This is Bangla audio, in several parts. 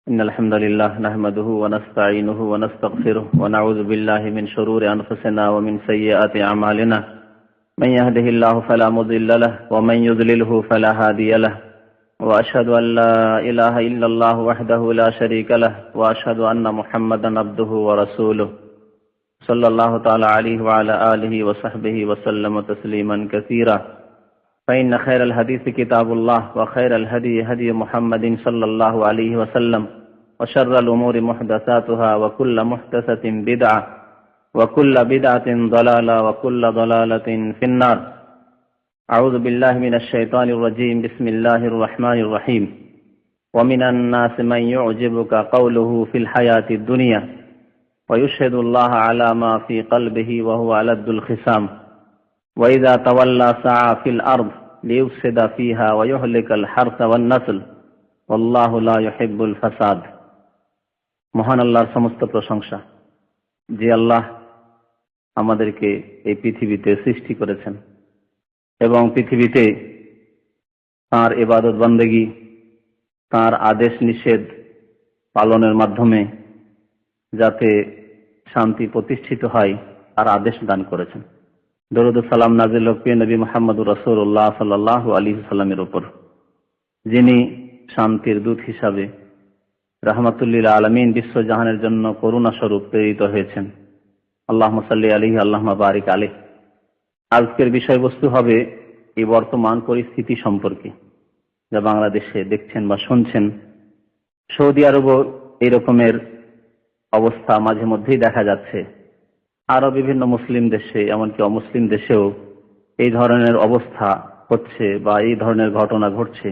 إن الحمد لله نحمده ونستعينه ونستغفره ونعوذ بالله من شرور أنفسنا ومن سيئات أعمالنا من يهده الله فلا مضل له ومن يضلله فلا هادي له وأشهد أن لا إله إلا الله وحده لا شريك له وأشهد أن محمدا عبده ورسوله صلى الله تعالى عليه وعلى آله وصحبه وسلم تسليما كثيرا فإن خير الحديث كتاب الله وخير الهدي هدي محمد صلى الله عليه وسلم وشر الأمور محدثاتها وكل محدثة بدعة وكل بدعة ضلالة وكل ضلالة في النار. أعوذ بالله من الشيطان الرجيم. بسم الله الرحمن الرحيم. ومن الناس من يعجبك قوله في الحياة الدنيا ويشهد الله على ما في قلبه وهو ألد الخصام وإذا تولى سعى في الأرض ليفسد فيها ويهلك الحرث والنسل والله لا يحب الفساد. মহান আল্লাহর সমস্ত প্রশংসা, যে আল্লাহ আমাদেরকে এই পৃথিবীতে সৃষ্টি করেছেন এবং পৃথিবীতে তাঁর ইবাদত বন্দেগী, তাঁর আদেশ নিষেধ পালনের মাধ্যমে যাতে শান্তি প্রতিষ্ঠিত হয় তার আদেশ দান করেছেন। দরুদ ও সালাম নাযিল হোক প্রিয় নবী মুহাম্মদুর রাসূলুল্লাহ সাল্লাল্লাহু আলাইহি ওয়াসাল্লামের উপর, যিনি শান্তির দূত হিসাবে রাহমাতুল্লিল আলামিন বিশ্বজাহানের জন্য করুণা স্বরূপ প্রেরিত হয়েছেন। আল্লাহুম্মা সাল্লি আলাইহি আল্লাহুম্মা বারিক আলাইহি। আজকের বিষয়বস্তু হবে এই বর্তমান পরিস্থিতি সম্পর্কে, যা বাংলাদেশে দেখছেন বা শুনছেন। সৌদি আরবও এই রকমের অবস্থা মাঝে মধ্যেই দেখা যাচ্ছে। আরো বিভিন্ন মুসলিম দেশে, এমনকি অমুসলিম দেশেও এই ধরনের অবস্থা হচ্ছে বা এই ধরনের ঘটনা ঘটছে।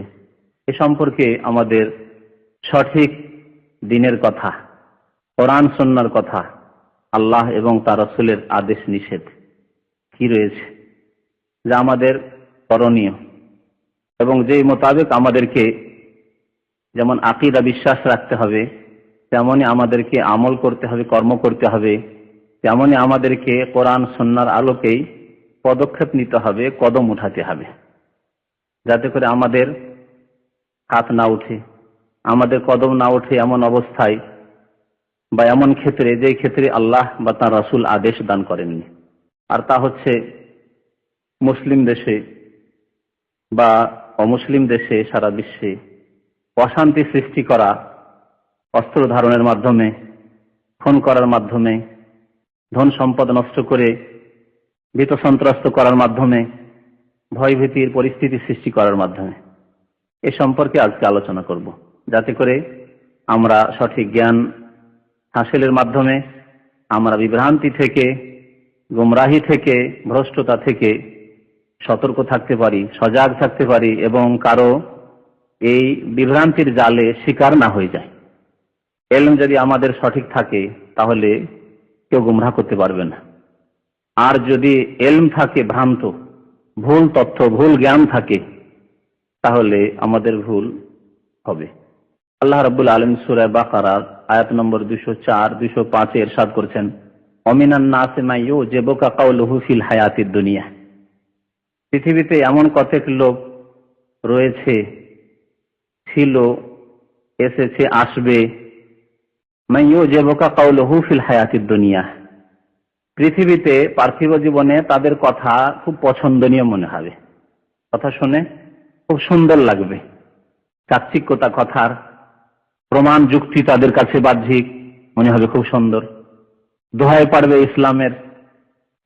এ সম্পর্কে আমাদের সঠিক দ্বীনের কথা, কোরআন সুন্নাহর কথা, আল্লাহ এবং তার রাসূলের আদেশ নিষেধ কি রয়েছে, যা আমাদের করণীয় এবং যেই মোতাবেক আমাদেরকে যেমন আকীদা বিশ্বাস রাখতে হবে, তেমনই আমাদেরকে আমল করতে হবে, কর্ম করতে হবে, তেমনই আমাদেরকে কোরআন সুন্নাহর আলোকেই পদক্ষেপ নিতে হবে, কদম উঠাতে হবে, যাতে করে আমাদের হাত না উঠে, আমাদের কদম না উঠে এমন অবস্থায় বা এমন ক্ষেত্রে যেই ক্ষেত্রে আল্লাহ বা তার রাসূল আদেশ দান করেননি। আর তা হচ্ছে মুসলিম দেশে বা অমুসলিম দেশে সারা বিশ্বে অশান্তি সৃষ্টি করা, অস্ত্র ধারণের মাধ্যমে, খুন করার মাধ্যমে, ধন সম্পদ নষ্ট করে ভীত সন্ত্রস্ত করার মাধ্যমে, ভয়ভীতির পরিস্থিতি সৃষ্টি করার মাধ্যমে। এ সম্পর্কে আজকে আলোচনা করব, যাতে করে আমরা সঠিক জ্ঞান হাসিলের মাধ্যমে আমরা বিভ্রান্তি থেকে, গুমরাহি থেকে, ভ্রষ্টতা থেকে সতর্ক থাকতে পারি, সজাগ থাকতে পারি এবং কারো এই বিভ্রান্তির জালে শিকার না হয়ে যায়। এলম যদি আমাদের সঠিক থাকে তাহলে কেউ গুমরাহ করতে পারবে না। আর যদি এলম থাকে ভ্রান্ত, ভুল তথ্য, ভুল জ্ঞান থাকে, তাহলে আমাদের ভুল হবে। আল্লাহ রাব্বুল আলামিন সূরা বাকারা আয়াত নম্বর 204, 205 ইরশাদ করেছেন, ওমিনান নাসি মান ইউজিবুকা কাউলুহু ফিল হায়াতিদ দুনিয়া। পৃথিবীতে এমন কতক লোক রয়েছে, ছিল, এসেছে, আসবে, মান ইউজিবুকা কাউলুহু ফিল হায়াতিদ দুনিয়া। পৃথিবীতে পার্থিব জীবনে তাদের কথা খুব পছন্দনীয় মনে হবে, কথা শুনে খুব সুন্দর লাগবে, চাকচিক্যতা কথার প্রমাণ যুক্তি তাদের কাছে বাহ্যিক মনে হবে খুব সুন্দর। দোহাই পারবে ইসলামের,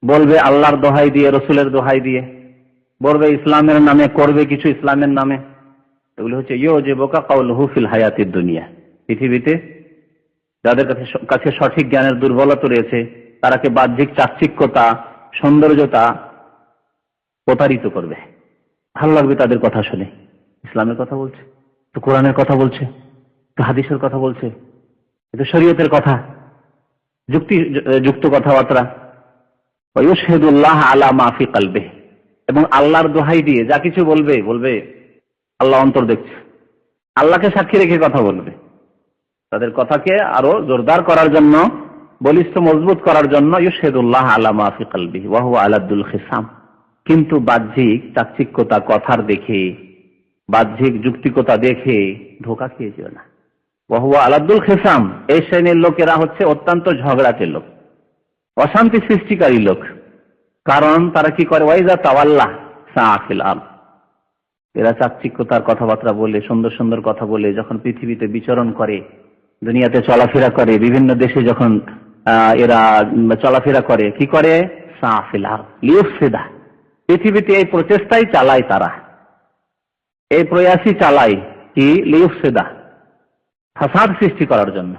বলবে আল্লাহর দোহাই দিয়ে, রসুলের দোহাই দিয়ে, বলবে ইসলামের নামে, করবে কিছু ইসলামের নামে। এগুলো হচ্ছে ইউজিবুকা কাউলুহু ফিল হায়াতিদ দুনিয়া। পৃথিবীতে যাদের কাছে সঠিক জ্ঞানের দুর্বলতা রয়েছে, তারাকে বাহ্যিক চাকচিক্যতা, সৌন্দর্যতা প্রতারিত করবে। ভালো লাগবে তাদের কথা শুনে, ইসলামের কথা বলছে, তো কোরআনের কথা বলছে, তো হাদিসের কথা বলছে, এটা শরীয়তের কথা, যুক্ত কথাবার্তা। ওয়ায়ুশহিদুল্লাহ আলা মা ফি কলবিহি, এবং আল্লাহর দোহাই দিয়ে যা কিছু বলবে, বলবে আল্লাহ অন্তর দেখছে, আল্লাহকে সাক্ষী রেখে কথা বলবে। তাদের কথাকে আরো জোরদার করার জন্য, বলিষ্ঠ মজবুত করার জন্য ইউশহিদুল্লাহ আলা মা ফি কলবিহি ওয়া হুয়া আলাদুল খিসাম। কিন্তু বাহ্যিক চাকচিক্যতা কথার দেখে, বাহ্যিক যুক্তিকতা দেখে ধোঁকা খেয়ে যেও না। ওয়াহুয়া আলাদুল খিসাম, এই শ্রেণীর লোকেরা হচ্ছে অত্যন্ত ঝগড়াটে লোক, অশান্তি সৃষ্টিকারী লোক। কারণ তারা কি করে, ওয়াইজা তাওয়াল্লাহ সাআফিল আরদ, এরা চাকচিক্যতার কথাবার্তা বলে, সুন্দর সুন্দর কথা বলে যখন পৃথিবীতে বিচরণ করে, দুনিয়াতে চলাফেরা করে, বিভিন্ন দেশে যখন এরা চলাফেরা করে, কি করে, সাআফিল আরদ লিউফসিদা, পৃথিবীতে এই প্রচেষ্টাই চালায়, তারা এই প্রয়াসই চালায় কি, লিউফসিদা, ফাসাদ সৃষ্টি করার জন্য,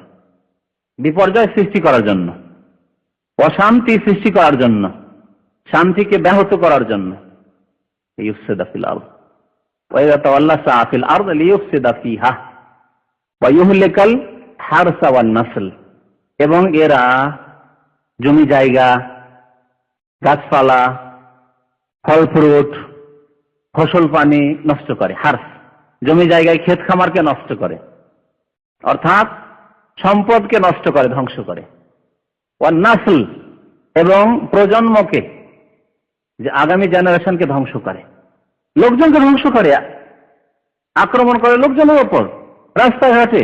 বিপর্যয় সৃষ্টি করার জন্য, অশান্তি সৃষ্টি করার জন্য, শান্তিকে ব্যাহত করার জন্য। ইউফসিদা ফিল আরদ ওয়া ইয়াতাওয়াল্লা সাআফিল আরদ লিইউফসিদা ফিহা ওয়া ইউহলিকাল হারসা ওয়ান নাসল, এবং এরা জমি জায়গা, গাছপালা, ফল ফ্রুট, ফসল পানি নষ্ট করে। হার্স, জমি জায়গায় ক্ষেত খামারকে নষ্ট করে, অর্থাৎ সম্পদকে নষ্ট করে, ধ্বংস করে। ওয়ান নাসল, এবং প্রজন্মকে, যে আগামী জেনারেশনকে ধ্বংস করে, লোকজনকে ধ্বংস করে, আক্রমণ করে লোকজনের ওপর, রাস্তাঘাটে,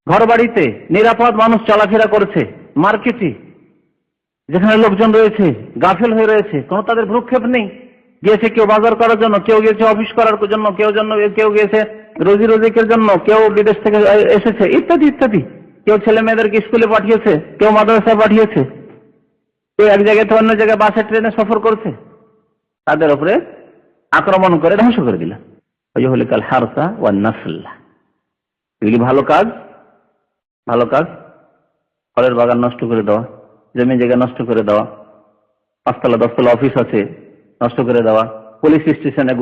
ঘর বাড়িতে, নিরাপদ মানুষ চলাফেরা করছে, মার্কেটে যেখানে লোকজন রয়েছে গাফেল হয়ে রয়েছে, কোনো তাদের ভ্রুক্ষেপ নেই। গিয়েছে কেউ বাজার করার জন্য, কেউ গিয়েছে অফিস করার জন্য, কেউ গিয়েছে রোজি রোজিকের জন্য, কেউ বিদেশ থেকে এসেছে, ইত্যাদি ইত্যাদি। কেউ ছেলে মেয়েদেরকে স্কুলে পাঠিয়েছে, কেউ মাদ্রাসায় পাঠিয়েছে, কেউ এক জায়গায় থেকে অন্য জায়গায় বাসে ট্রেনে সফর করছে, তাদের উপরে আক্রমণ করে ধ্বংস করে দিল। ইউহলিকাল হারসা ওয়ান নাসল, এগুলি ভালো কাজ, ভালো কাজ। ফলের বাগান নষ্ট করে দেওয়া, জমি জায়গা নষ্ট করে দেওয়া, 5তলা 10তলা অফিস আছে নষ্ট করে দেওয়া, পুলিশ স্টেশনে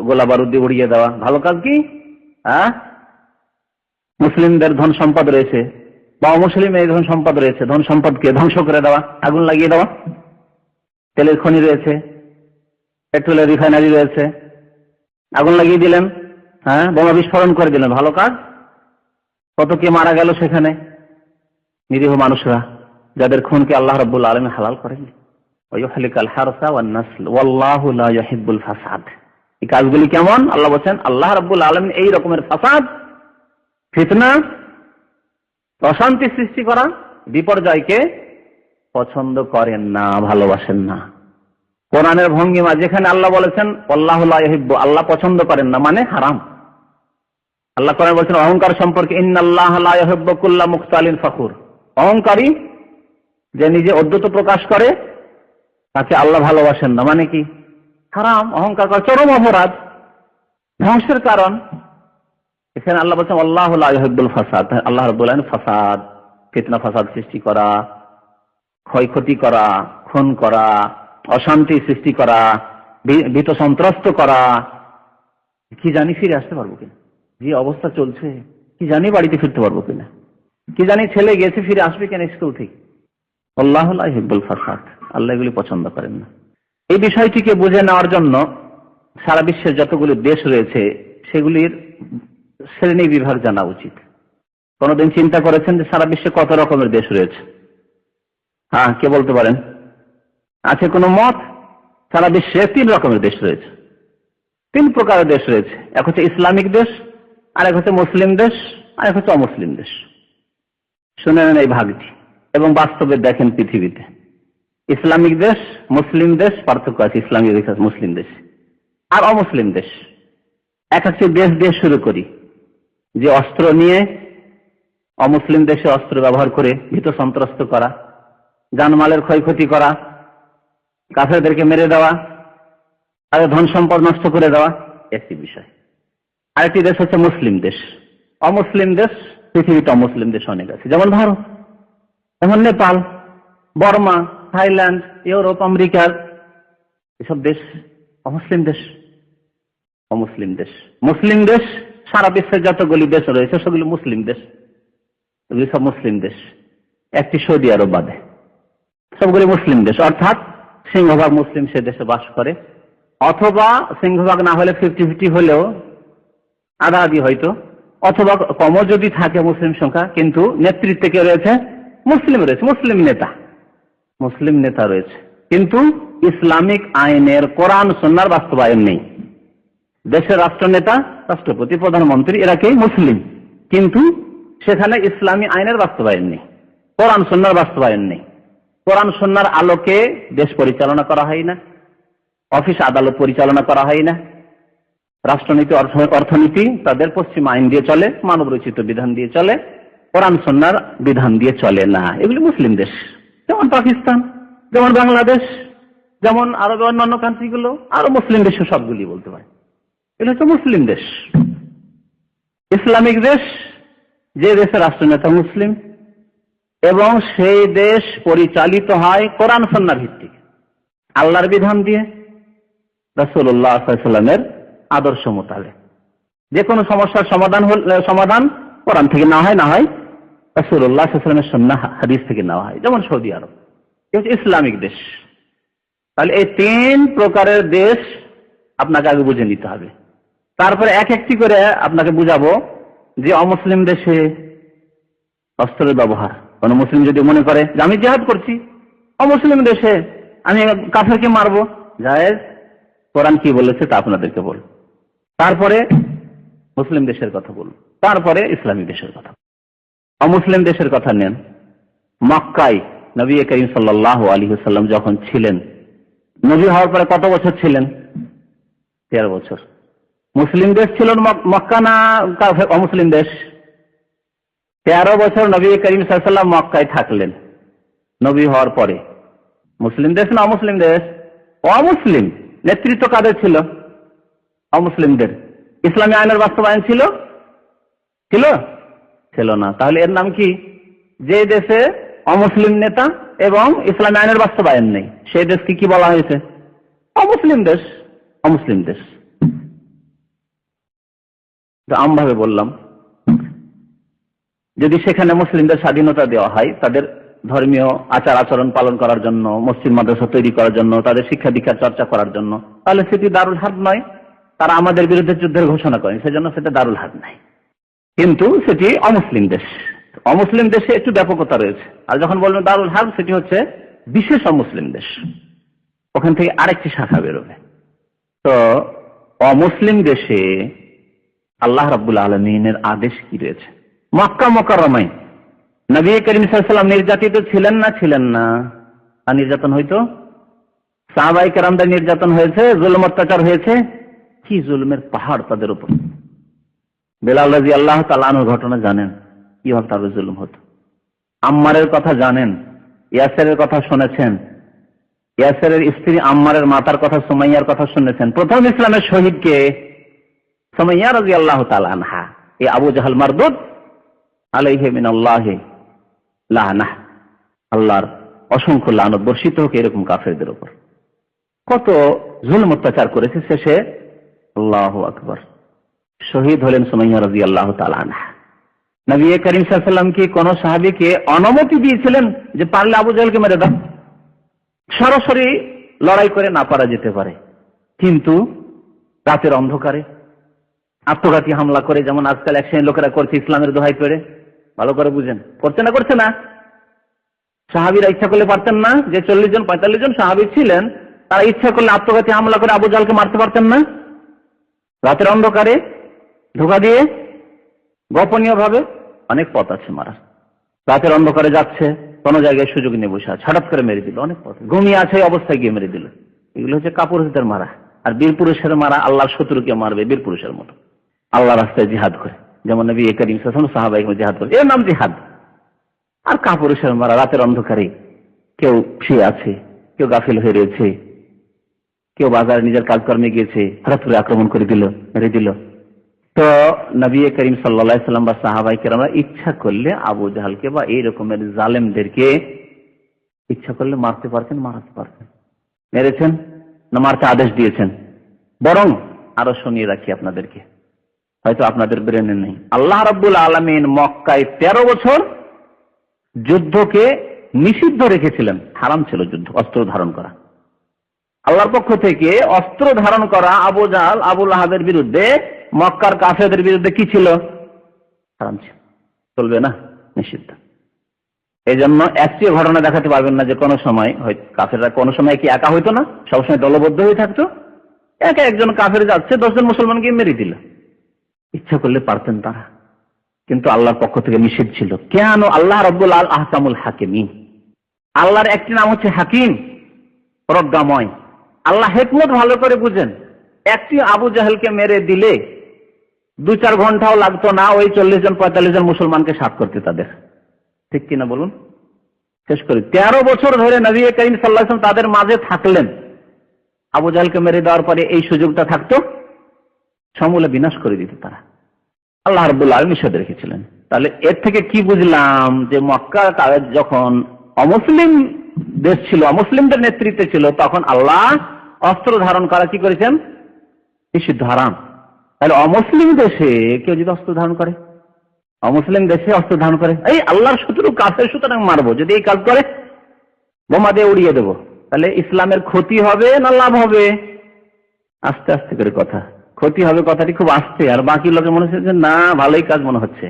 গোলা বারুদ দিয়ে উড়িয়ে দেওয়া, ভালো কাজ কি? মুসলিমদের ধন সম্পদ রয়েছে বা অমুসলিম এই ধন সম্পদ রয়েছে, ধন সম্পদকে ধ্বংস করে দেওয়া, আগুন লাগিয়ে দেওয়া। তেলের খনি রয়েছে, পেট্রোলের রিফাইনারি রয়েছে, আগুন লাগিয়ে দিলেন, বোমা বিস্ফোরণ করে দিলেন, ভালো কাজ? কত কে মারা গেল সেখানে, নিরীহ মানুষরা, যাদের খুনকে আল্লাহ রাব্বুল আলামিন হালাল করেন। ওয়াইউহলিকাল হারসা ওয়ান নাসল ওয়াল্লাহু লা ইউহিব্বুল ফাসাদ। এই কাজগুলি কেমন? আল্লাহ বলেন আল্লাহ রাব্বুল আলামিন এই রকমের ফাসাদ, ফিতনা, অশান্তি সৃষ্টি করা, বিপর্যয়কে পছন্দ করেন না, ভালোবাসেন না। কোরআনের ভঙ্গিমা যেখানে আল্লাহ বলেছেন আল্লাহু লা ইউহিব্বু, আল্লাহ পছন্দ করেন না, মানে হারাম। আল্লাহ কোরআনে বলেছেন অহংকার সম্পর্কে, ইন্নাল্লাহা লা ইউহিব্বু কুল্লা মুখতালিন ফাখুর, অহংকারী যে নিজে অদ্যত প্রকাশ করে তাকে আল্লাহ ভালোবাসেন না, মানে কি? হারাম। অহংকার করা চরম অপরাধ, ধ্বংসের কারণ। এখানে আল্লাহ বলছেন আল্লাহু লা ইউহিব্বুল ফাসাদ, আল্লাহ রাব্বুল আলামিন ফাসাদ, ফিতনা ফাসাদ সৃষ্টি করা, ক্ষয়ক্ষতি করা, খুন করা, অশান্তি সৃষ্টি করা, ভীত সন্ত্রস্ত করা। কি জানি ফিরে আসতে পারবো কিনা, যে অবস্থা চলছে কি জানি বাড়িতে ফিরতে পারবো কিনা, কি জানি ছেলে গেছে ফিরে আসবে কেন স্কুল থেকে। আল্লাহু লা ইউহিব্বুল ফাসাদ, আল্লাহ এগুলি পছন্দ করেন না। এই বিষয়টিকে বুঝে নেওয়ার জন্য সারা বিশ্বের যতগুলি দেশ রয়েছে সেগুলির শ্রেণী বিভাগ জানা উচিত। কোনদিন চিন্তা করেছেন যে সারা বিশ্বে কত রকমের দেশ রয়েছে? কে বলতে পারেন? আছে কোনো মত? সারা বিশ্বে 3 রকমের দেশ রয়েছে, 3 প্রকারের দেশ রয়েছে। এক হচ্ছে ইসলামিক দেশ, আর এক হচ্ছে মুসলিম দেশ, আর এক হচ্ছে অমুসলিম দেশ। শুনে নেন এই ভাগটি এবং বাস্তবে দেখেন পৃথিবীতে ইসলামিক দেশ, মুসলিম দেশ, পার্থক্য আছে ইসলামিক দেশ, মুসলিম দেশ আর অমুসলিম দেশ। এক হচ্ছে দেশ দিয়ে শুরু করি, যে অস্ত্র নিয়ে অমুসলিম দেশে অস্ত্র ব্যবহার করে ভীত সন্ত্রস্ত করা, জানমালের ক্ষয়ক্ষতি করা, কাফেরদেরকে মেরে দেওয়া, তাদের ধন সম্পদ নষ্ট করে দেওয়া, একটি বিষয়। আরেকটি দেশ হচ্ছে মুসলিম দেশ। অমুসলিম দেশ পৃথিবীতে অমুসলিম দেশ অনেক আছে, যেমন ভারত, যেমন নেপাল, বর্মা, থাইল্যান্ড, ইউরোপ, আমেরিকার এসব দেশ অমুসলিম দেশ। অমুসলিম দেশ, মুসলিম দেশ সারা বিশ্বের যতগুলি দেশ রয়েছে সেগুলি মুসলিম দেশ, এগুলি সব মুসলিম দেশ, একটি সৌদি আরব বাদে সবগুলি মুসলিম দেশ। অর্থাৎ সিংহভাগ মুসলিম সে দেশে বাস করে, অথবা সিংহভাগ না হলে 50-50 হলেও আধা আধি হয়তো, অথবা কমও যদি থাকে মুসলিম সংখ্যা, কিন্তু নেতৃত্বে কে রয়েছে? মুসলিম রয়েছে, মুসলিম নেতা রয়েছে, কিন্তু ইসলামিক আইনের, কোরআন সুন্নাহর বাস্তবায়ন নেই। দেশের রাষ্ট্রনেতা, রাষ্ট্রপতি, প্রধানমন্ত্রী এরা কে? মুসলিম, কিন্তু সেখানে ইসলামী আইনের বাস্তবায়ন নেই, কোরআন সুন্নাহর বাস্তবায়ন নেই। কোরআন সুন্নাহর আলোকে দেশ পরিচালনা করা হয় না, অফিস আদালত পরিচালনা করা হয় না, রাষ্ট্রনীতি অর্থনীতি তাদের পশ্চিম আইন দিয়ে চলে, মানব রচিত বিধান দিয়ে চলে, কোরআন সুন্নাহর বিধান দিয়ে চলে না। এগুলি মুসলিম দেশ, যেমন পাকিস্তান, যেমন বাংলাদেশ, যেমন আরবের অন্যান্য কান্ট্রিগুলো, আরো মুসলিম দেশ সবগুলি বলতে পারে। এটা হচ্ছে মুসলিম দেশ, ইসলামিক দেশ, যে দেশের রাষ্ট্রনেতা মুসলিম এবং সেই দেশ পরিচালিত হয় কোরআন সুন্নাহ ভিত্তিক, আল্লাহর বিধান দিয়ে, রাসূলুল্লাহ সাল্লাল্লাহু আলাইহি ওয়াসাল্লামের আদর্শ মোতাবেক। যে কোনো সমস্যার সমাধান কোরআন থেকে না হয় রাসূলুল্লাহ সাল্লাল্লাহু আলাইহি ওয়াসাল্লামের সুন্নাহ হাদিস থেকে নেওয়া হয়, যেমন সৌদি আরব। এটা হচ্ছে ইসলামিক দেশ। তাহলে এই 3 প্রকারের দেশ আপনাকে আগে বুঝে নিতে হবে, তারপরে এক একটি করে আপনাকে বুঝাবো যে অমুসলিম দেশে অস্ত্রের ব্যবহার। কোন মুসলিম যদি মনে করে যে আমি জিহাদ করছি, অমুসলিম দেশে আমি কাফেরকে মারবো, জায়েজ, কোরআন কি বলেছে তা আপনাদেরকে বল। তারপরে মুসলিম দেশের কথা বলুন, তারপরে ইসলামিক দেশের কথা। অমুসলিম দেশের কথা নেন। মক্কায় নবী করিম সাল্লাল্লাহু আলাইহি ওয়াসাল্লাম যখন ছিলেন, নবী হওয়ার পরে কত বছর ছিলেন? 13 বছর। মুসলিম দেশ ছিল মক্কা না অমুসলিম দেশ? 13 বছর নবী করিম সাল্লাল্লাহু আলাইহি ওয়াসাল্লাম মক্কায় থাকলেন নবী হওয়ার পরে। মুসলিম দেশ না অমুসলিম দেশ? অমুসলিম। নেতৃত্ব কাদের ছিল? অমুসলিমদের। ইসলামী আইনের বাস্তবায়ন ছিল ছিল না। তাহলে এর নাম কি? যে দেশে অমুসলিম নেতা এবং ইসলামী আইনের বাস্তবায়ন নেই, সেই দেশকে কি বলা হয়েছে? অমুসলিম দেশ। অমুসলিম দেশ। আমভাবে বললাম, যদি সেখানে মুসলিমদের স্বাধীনতা দেওয়া হয় তাদের ধর্মীয় আচার আচরণ পালন করার জন্য, মসজিদ মাদ্রাসা তৈরি করার জন্য, তাদের শিক্ষা দীক্ষা চর্চা করার জন্য, তাহলে সেটি দারুল হার্ব নয়। তারা আমাদের বিরুদ্ধে যুদ্ধের ঘোষণা করেন, সেজন্য সেটা দারুল হার্ব নাই। কিন্তু সেটি অমুসলিম দেশ। অমুসলিম দেশে একটু ব্যাপকতা রয়েছে। আর যখন বলবেন দারুল হার্ব, সেটি হচ্ছে বিশেষ অমুসলিম দেশ, ওখান থেকে আরেকটি শাখা বেরোবে। তো অমুসলিম দেশে আল্লাহ রাব্বুল আলামিনের আদেশ কি রয়েছে? মক্কা মুকাররমায় নবী করিম সাল্লাল্লাহু আলাইহি ওয়াসাল্লাম নির্যাতিত ছিলেন না? আর নির্যাতন হইতো, সাহাবায়ে কেরামদের নির্যাতন হয়েছে, জুলুম অত্যাচার হয়েছে। কি জুলুমের পাহাড় তাদের উপর। বেলাল রাদিয়াল্লাহু তাআলা আনহুর ঘটনা জানেন, কিভাবে তার জুলুম হতো। আম্মারের কথা জানেন, ইয়াসেরের কথা শুনেছেন, ইয়াসেরের স্ত্রী আম্মারের মাতার কথা, সুমাইয়ার কথা শুনেছেন। প্রথম ইসলামের শহীদকে সুমাইয়া রাদিয়াল্লাহু তাআলা আনহা। এই আবু জাহল মারদুদ আলাইহি মিনাল্লাহি লানাহ, আল্লাহর অসংখ্য লানত বর্ষিত হোক এরকম কাফেরদের উপর। কত জুলুম অত্যাচার করেছে, শেষে আল্লাহু আকবার শহীদ হলেন সুমাইয়া রাদিয়াল্লাহু তাআলা আনহা। নবী করিম সাল্লাল্লাহু আলাইহি ওয়াসাল্লাম কি কোন সাহাবীকে অনুমতি দিয়েছিলেন যে পারলে আবু জাহলকে মেরে দাও? সরাসরি লড়াই করে না পারা যেতে পারে, কিন্তু রাতের অন্ধকারে আত্মঘাতী হামলা করে, যেমন আজকাল এক শ্রেণীর লোকেরা করছে ইসলামের দোহাই করে। ভালো করে বুঝেন, করছে না? সাহাবীরা ইচ্ছা করলে পারতেন না? যে 40 জন 45 জন সাহাবী ছিলেন, তারা ইচ্ছা করলে আত্মঘাতী হামলা করে আবু জাহলকে মারতে পারতেন না? রাতের অন্ধকারে ধোঁকা দিয়ে, গোপনীয় ভাবে। অনেক পথ আছে মারার। রাতের অন্ধকারে যাচ্ছে, কোন জায়গায় সুযোগ নিয়ে বসে আছে, হঠাৎ করে মেরে দিল। অনেক পথ, ঘুমিয়ে আছে অবস্থায় গিয়ে মেরে দিল। এগুলো হচ্ছে কাপুরুষদের মারা। আর বীর পুরুষের মারা আল্লাহর শত্রুকে মারবে বীর পুরুষের মতো, আল্লাহ রাস্তায় জিহাদ করে, যেমন নবী করিম সাল্লাল্লাহু আলাইহি ওয়াসাল্লাম সাহাবায়ে জিহাদ করে, এর নাম জিহাদ। আর কাপুরুষের মারা রাতের অন্ধকারে, কেউ শুয়ে আছে, কেউ গাফিল হয়ে রয়েছে, কেউ বাজারে নিজের কাজকর্মে গিয়েছে, হঠাৎ করে আক্রমণ করে দিল, মেরে দিল। তো নবী করিম সাল্লাল্লাহু আলাইহি ওয়াসাল্লাম বা সাহাবায়ে কেরামরা ইচ্ছা করলে আবু জাহলকে বা এই রকমের জালেমদেরকে ইচ্ছা করলে মারতে পারতেন, মারাতে পারতেন। মেরেছেন না মারতে আদেশ দিয়েছেন? বরং আরো শুনিয়ে রাখি আপনাদেরকে, হয়তো আপনাদের ব্রেনে নেই। আল্লাহ রাব্বুল আলামিন মক্কায় 13 বছর যুদ্ধকে নিষিদ্ধ রেখেছিলেন। হারাম ছিল যুদ্ধ, অস্ত্র ধারণ করা। আল্লাহর পক্ষ থেকে অস্ত্র ধারণ করা আবু জাহল, আবু লাহাবের বিরুদ্ধে, মক্কার কাফেরদের বিরুদ্ধে কি ছিল? হারাম ছিল, চলবে না, নিষিদ্ধ। এই জন্য একটি ঘটনা দেখাতে পারবেন না যে কোনো সময় কাফেররা কোনো সময় কি একা হইতো না, সবসময় দলবদ্ধ হয়ে থাকতো। একা একজন কাফের যাচ্ছে, 10 জন মুসলমানকে মেরে দিল। ইচ্ছা করলে পারতেন তারা, কিন্তু আল্লাহর পক্ষ থেকে নিষেধ ছিল। কেন? আল্লাহ রাব্বুল আহকামুল হাকিমিন, আল্লাহর একটি নাম হচ্ছে হাকিম, প্রজ্ঞাময়। আল্লাহ হিকমত ভালো করে বুঝেন। একটি আবু জাহেলকে মেরে দিলে 2-4 ঘন্টাও লাগতো না ওই 40-45 জন মুসলমানকে সাফ করতে তাদের, ঠিক কিনা বলুন? শেষ করি। 13 বছর ধরে নবী করিম সাল্লাল্লাহু আলাইহি ওয়াসাল্লাম তাদের মাঝে থাকলেন। আবু জাহেলকে মেরে দেওয়ার পরে এই সুযোগটা থাকতো, সমূলে বিনাশ করে দিত তারা। আল্লাহ রাব্বুল আলামিন নিষেধ রেখেছিলেন। তাহলে এর থেকে কি বুঝলাম? যে মক্কা যখন অমুসলিম দেশ ছিল, অমুসলিমদের নেতৃত্বে ছিল, তখন আল্লাহ অস্ত্র ধারণ করা কি করেছেন? নিষিদ্ধ, হারাম। তাহলে অমুসলিম দেশে কেউ যদি অস্ত্র ধারণ করে, অমুসলিম দেশে অস্ত্র ধারণ করে, এই আল্লাহর শত্রু কাফের, সুতরাং মারবো, যদি এই কাজ করে বোমা দিয়ে উড়িয়ে দেবো, তাহলে ইসলামের ক্ষতি হবে না লাভ হবে? আস্তে আস্তে করে কথা, ক্ষতি হবে কথাটি খুব আস্তে, আর বাকি লোকে মনে হচ্ছে যে না ভালোই কাজ মনে হচ্ছে।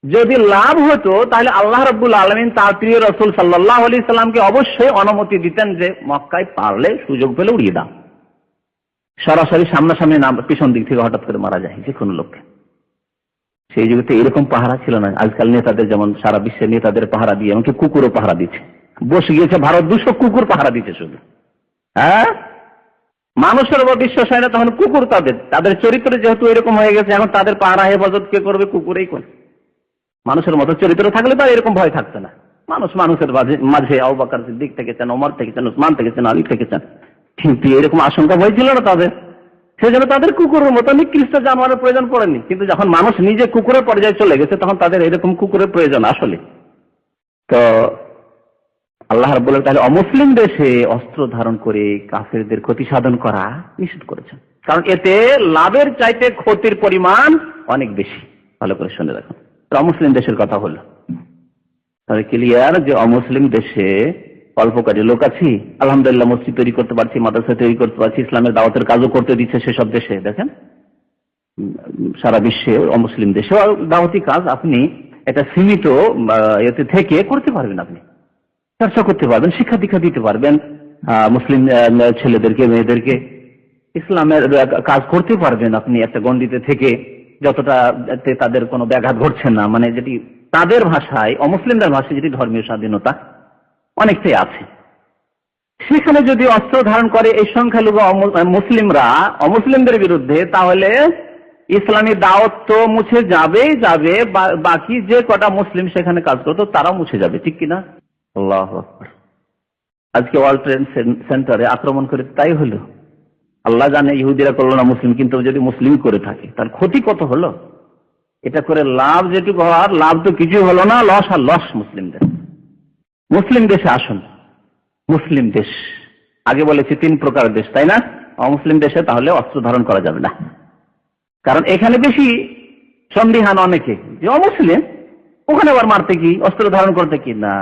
যদি লাভ হতো তাহলে আল্লাহ রাব্বুল আলামিন তার প্রিয় রাসূল সাল্লাল্লাহু আলাইহি সাল্লামকে অবশ্যই অনুমতি দিতেন যে মক্কায় পারলে সুযোগ পেলে উড়িয়ে দাও। সরাসরি সামনাসামনি না, পিছন দিক থেকে হঠাৎ করে মারা যায় যে কোনো লোককে। সেই যুগে তো এরকম পাহারা ছিল না। আজকাল নেতাদের যেমন সারা বিশ্বের নেতাদের পাহারা দিয়ে, এমনকি কুকুরও পাহারা দিচ্ছে। বসে গিয়েছে ভারত 200 কুকুর পাহারা দিচ্ছে শুধু। হ্যাঁ, মানুষের উপর বিশ্বাস হয় না, তখন কুকুর তাদের চরিত্র যেহেতু এরকম হয়ে গেছে, এখন তাদের পাহারা হেফাজত কে করবে? কুকুরেই করবে। মানুষের মতো চরিত্র থাকলে তো এরকম ভয় থাকতো না। মানুষের মাঝে আবু বকর সিদ্দিক থেকেছেন, ওমর থেকেছেন, উসমান থেকেছেন, আলী থেকেছেন, কিন্তু এরকম আশঙ্কা ভয় ছিল না তাদের। সেজন্য তাদের কুকুরের মতো নিকৃষ্ট জানোয়ারের প্রয়োজন পড়েনি। কিন্তু যখন মানুষ নিজে কুকুরের পর্যায়ে চলে গেছে, তখন তাদের এরকম কুকুরের প্রয়োজন আসলে। তো আল্লাহ রাব্বুল আলামিন তাহলে অমুসলিম দেশে অস্ত্র ধারণ করে কাফেরদের ক্ষতি সাধন করা নিষেধ করেছেন, কারণ এতে লাভের চাইতে ক্ষতির পরিমাণ অনেক বেশি। ভালো করে শুনে রাখুন। অমুসলিম দেশের কথা হলো, তাহলে ক্লিয়ার যে অমুসলিম দেশে অল্প কাজে লোক আছি, আলহামদুলিল্লাহ মসজিদ তৈরি করতে পারছি, মাদ্রাসা তৈরি করতে পারছি, ইসলামের দাওয়াতের কাজও করতে দিচ্ছে সেসব দেশে। দেখেন সারা বিশ্বে অমুসলিম দেশে দাওয়াতি কাজ আপনি এটা সীমিত এতে থেকে করতে পারবেন, আপনি চর্চা করতে পারবেন, শিক্ষা দীক্ষা দিতে পারবেন মুসলিম ছেলেদেরকে, মেয়েদেরকে ইসলামের কাজ করতে পারবেন আপনি একটা গণ্ডিতে থেকে, যতটা তাদের কোনো ব্যাঘাত ঘটছে না। মানে যেটি তাদের ভাষায়, অমুসলিমদের ভাষায় যেটি ধর্মীয় স্বাধীনতা অনেকটাই আছে। সেখানে যদি অস্ত্র ধারণ করে এই সংখ্যালঘু মুসলিমরা অমুসলিমদের বিরুদ্ধে, তাহলে ইসলামী দাওয়াত তো মুছে যাবেই যাবে, বাকি যে কটা মুসলিম সেখানে কাজ করতো তারাও মুছে যাবে, ঠিক কিনা? আল্লাহু আকবার। আজকে ওয়ার্ল্ড ট্রেড সেন্টারে আক্রমণ করে তাই হলো। আল্লাহ জানে ইহুদিরা করলো না, মুসলিম কিন্তু যদি মুসলিম করে থাকে তার ক্ষতি কত হলো। এটা করে লাভ যেটুকু হওয়ার, লাভ তো কিছু হলো না, লস আর লস মুসলিমদের। মুসলিম দেশে আসুন, মুসলিম দেশ আগে বলেছি 3 প্রকার দেশ, তাই না? অমুসলিম দেশে তাহলে অস্ত্র ধারণ করা যাবে না, কারণ এখানে বেশি সন্দিহান অনেকে যে অমুসলিম, ওখানে আবার মারতে কি, অস্ত্র ধারণ করতে কি না।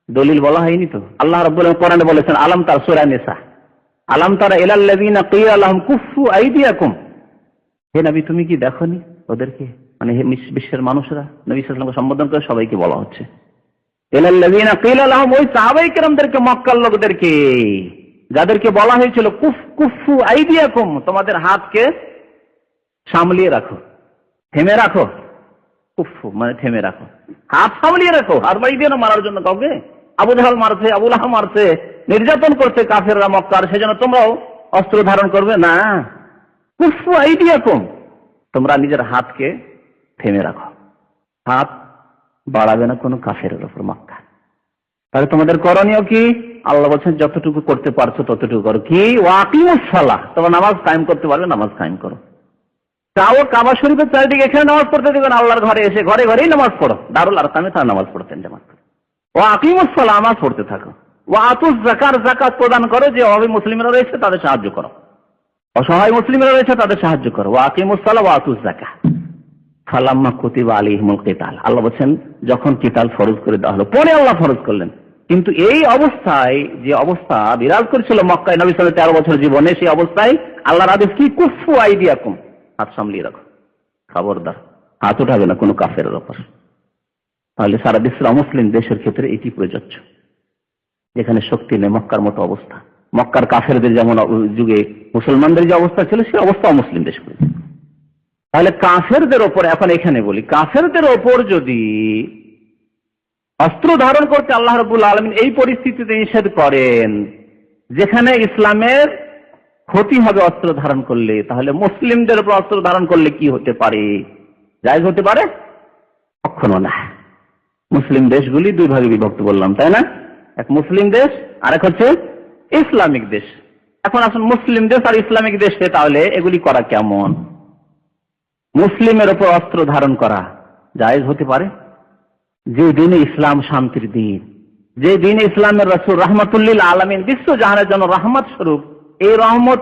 দলিল বলা হয়নি তো। আল্লাহ রাব্বুল আলামিন কোরআনে বলেছেন, আলাম তার সূরা নিসা, আলাম তারা ইলাল্লাযীনা কিলা লাহুম কুফু আইদিয়াকুম। হে নবী তুমি কি দেখোনি ওদেরকে, মানে বিশ্বের মানুষরা, নবী সাল্লাল্লাহু আলাইহি ওয়াসাল্লামকে সম্বোধন করে সবাইকে বলা হচ্ছে ইলাল্লাযীনা কিলা লাহুম, ওই সাহাবায়ে কেরামদেরকে, মক্কার লোকদেরকে যাদেরকে বলা হয়েছিল কুফু আইদিয়াকুম, তোমাদের হাতকে সামলিয়ে রাখো, থেমে রাখো। কুফু মানে থেমে রাখো, হাত সামলিয়ে রাখো। আর বাড়ি দিয়ে না মারার জন্য কাউকে, আবু জাহাল মারছে, আবু লাহাব মারছে, নির্যাতন করছে কাফেররা মক্কার, সেজন্য তোমরাও অস্ত্র ধারণ করবে না। কুফু আইদিয়াকুম, তোমরা নিজের হাতকে থেমে রাখো, হাত বাড়াবে না কোনো কাফেরের উপর মক্কা। তাহলে তোমাদের করণীয় কি? আল্লাহ বলছেন যতটুকু করতে পারছো ততটুকু করো। কি? ওয়াকিমুস সালাহ, তোমরা নামাজ কায়েম করতে পারবে, নামাজ কায়েম করো। তাও কাবা শরীফের চারিদিকে এখানে নামাজ পড়তে দেবেন, আল্লাহর ঘরে এসে ঘরে ঘরেই নামাজ পড়ো। দারুল আরকামে তারা নামাজ পড়তেন জামাত করে। ওয়াকিমুস সালাহ, নামাজ পড়তে থাকো। ওয়াতুজ যাকাত, যাকাত প্রদান করো, যে অভাবী মুসলিমরা রয়েছে তাদের সাহায্য করো, অসহায় মুসলিমরা রয়েছে তাদের সাহায্য করো। ওয়াকিমুস সালাহ ওয়াতুজ যাকাত। ফালাম্মা কুতিবা আলাইহিমুল কিতাল, আল্লাহ বলেন যখন কিতাল ফরজ করে দেওয়া হলো, পরে আল্লাহ ফরজ করলেন। কিন্তু এই অবস্থায়, যে অবস্থা বিরাজ করেছিল মক্কায় নবী সাল্লাল্লাহু আলাইহি 13 বছর জীবনে, সেই অবস্থায় আল্লাহর আদেশ কি? কুফু আইদিয়াকুম, হাত সামলিয়ে রাখো, খবরদার হাত উঠাবে না কোনো কাফেরের উপর। তাহলে সারা বিশ্বের অমুসলিম দেশের ক্ষেত্রে এটি প্রযোজ্য, যেখানে শক্তি নেই, মক্কার মতো অবস্থা। মক্কার কাফেরদের যেমন যুগে মুসলমানদের যে অবস্থা ছিল, সেই অবস্থা অমুসলিম দেশ করেছে। তাহলে কাফেরদের ওপর, এখন এখানে বলি, কাফেরদের ওপর যদি অস্ত্র ধারণ করতে আল্লাহ রাব্বুল আলামিন এই পরিস্থিতিতে নিষেধ করেন যেখানে ইসলামের ক্ষতি হবে অস্ত্র ধারণ করলে, তাহলে মুসলিমদের উপর অস্ত্র ধারণ করলে কি হতে পারে? জায়েজ হতে পারে? কখনো না। মুসলিম দেশগুলি দুই ভাগে বিভক্ত বললাম, তাই না? এক মুসলিম দেশ, আরেক হচ্ছে ইসলামিক দেশ। এখন আসুন মুসলিম দেশ আর ইসলামিক দেশে তাহলে এগুলি করা কেমন? মুসলিমের উপর অস্ত্র ধারণ করা জায়েজ হতে পারে? যে দিনে ইসলাম শান্তির দিন, যে দিনে ইসলামের রাসূল রাহমাতুল আলামিন বিশ্ব জাহানের জন্য রহমত স্বরূপ, এই রহমত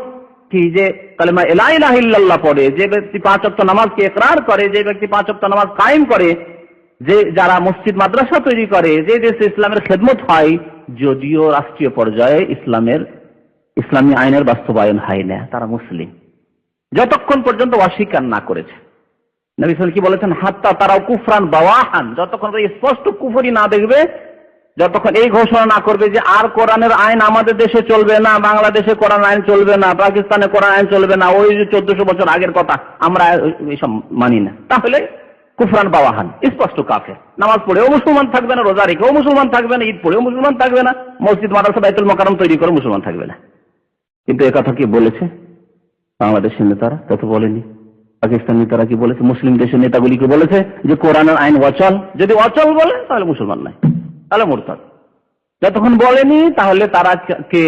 কি যে কালেমা লা ইলাহা ইল্লাল্লাহ পড়ে, যে ব্যক্তি 5 ওয়াক্ত নামাজকে ইকরার করে, যে ব্যক্তি 5 ওয়াক্ত নামাজ কায়েম করে, যে যারা মসজিদ মাদ্রাসা তৈরি করে, যে দেশে ইসলামের খেদমত হয়, যদিও রাষ্ট্রীয় পর্যায়ে ইসলামী আইনের বাস্তবায়ন হয় না, তারা মুসলিম যতক্ষণ পর্যন্ত অস্বীকার না করেছে। নবী সাল্লাল্লাহু আলাইহি ওয়াসাল্লাম কি বলেছেন? হাত্তা তারাও কুফরান বাওয়াহান, যতক্ষণ স্পষ্ট কুফরি না দেখবে, যতক্ষণ এই ঘোষণা না করবে যে আর কোরআনের আইন আমাদের দেশে চলবে না, বাংলাদেশে কোরআন আইন চলবে না, পাকিস্তানে কোরআন আইন চলবে না, ওই যে 1400 বছর আগের কথা আমরা এইসব মানি না, তাহলে কুফরান বাওয়াহান, স্পষ্ট কাফের। নামাজ পড়েও মুসলমান থাকবে না, রোজা রেখেও মুসলমান থাকবে না, ঈদ পড়েও মুসলমান থাকবে না, মসজিদ মাদ্রাসা বাইতুল মোকাররম তৈরি করে মুসলমান থাকবে না। কিন্তু এ কথা কি বলেছে বাংলাদেশের নেতারা? তা তো বলেনি। পাকিস্তান নেতারা কি বলেছে? মুসলিম দেশের নেতাগুলি কি বলেছে যে কোরআনের আইন অচল? যদি অচল বলে তাহলে মুসলমান নাই, তাহলে মুরতাদ। যতক্ষণ বলেনি তাহলে তারা কে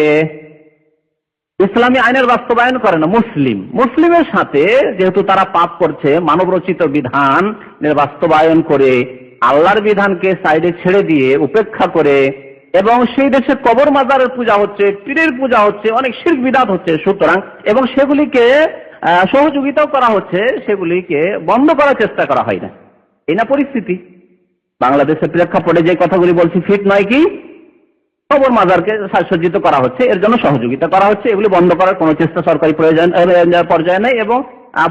ইসলামী আইনের বাস্তবায়ন করে না। মুসলিমের সাথে যেহেতু তারা পাপ করছে, মানবরচিত বিধানের বাস্তবায়ন করে আল্লাহর বিধানকে সাইডে ছেড়ে দিয়ে উপেক্ষা করে, এবং সেই দেশে কবর মাজারের পূজা হচ্ছে, পীরের পূজা হচ্ছে, অনেক শিরক বিদআত হচ্ছে, সুতরাং এবং সেগুলিকে সহযোগিতাও করা হচ্ছে, সেগুলিকে বন্ধ করার চেষ্টা করা হয় না। এই না পরিস্থিতি। বাংলাদেশের প্রেক্ষাপটে যে কথাগুলি বলছি ফিট নয় কি? কবর মাজারকে সাজসজ্জিত করা হচ্ছে, এর জন্য সহযোগিতা করা হচ্ছে, এগুলি বন্ধ করার কোন চেষ্টা সরকারি পর্যায়ে নেই, এবং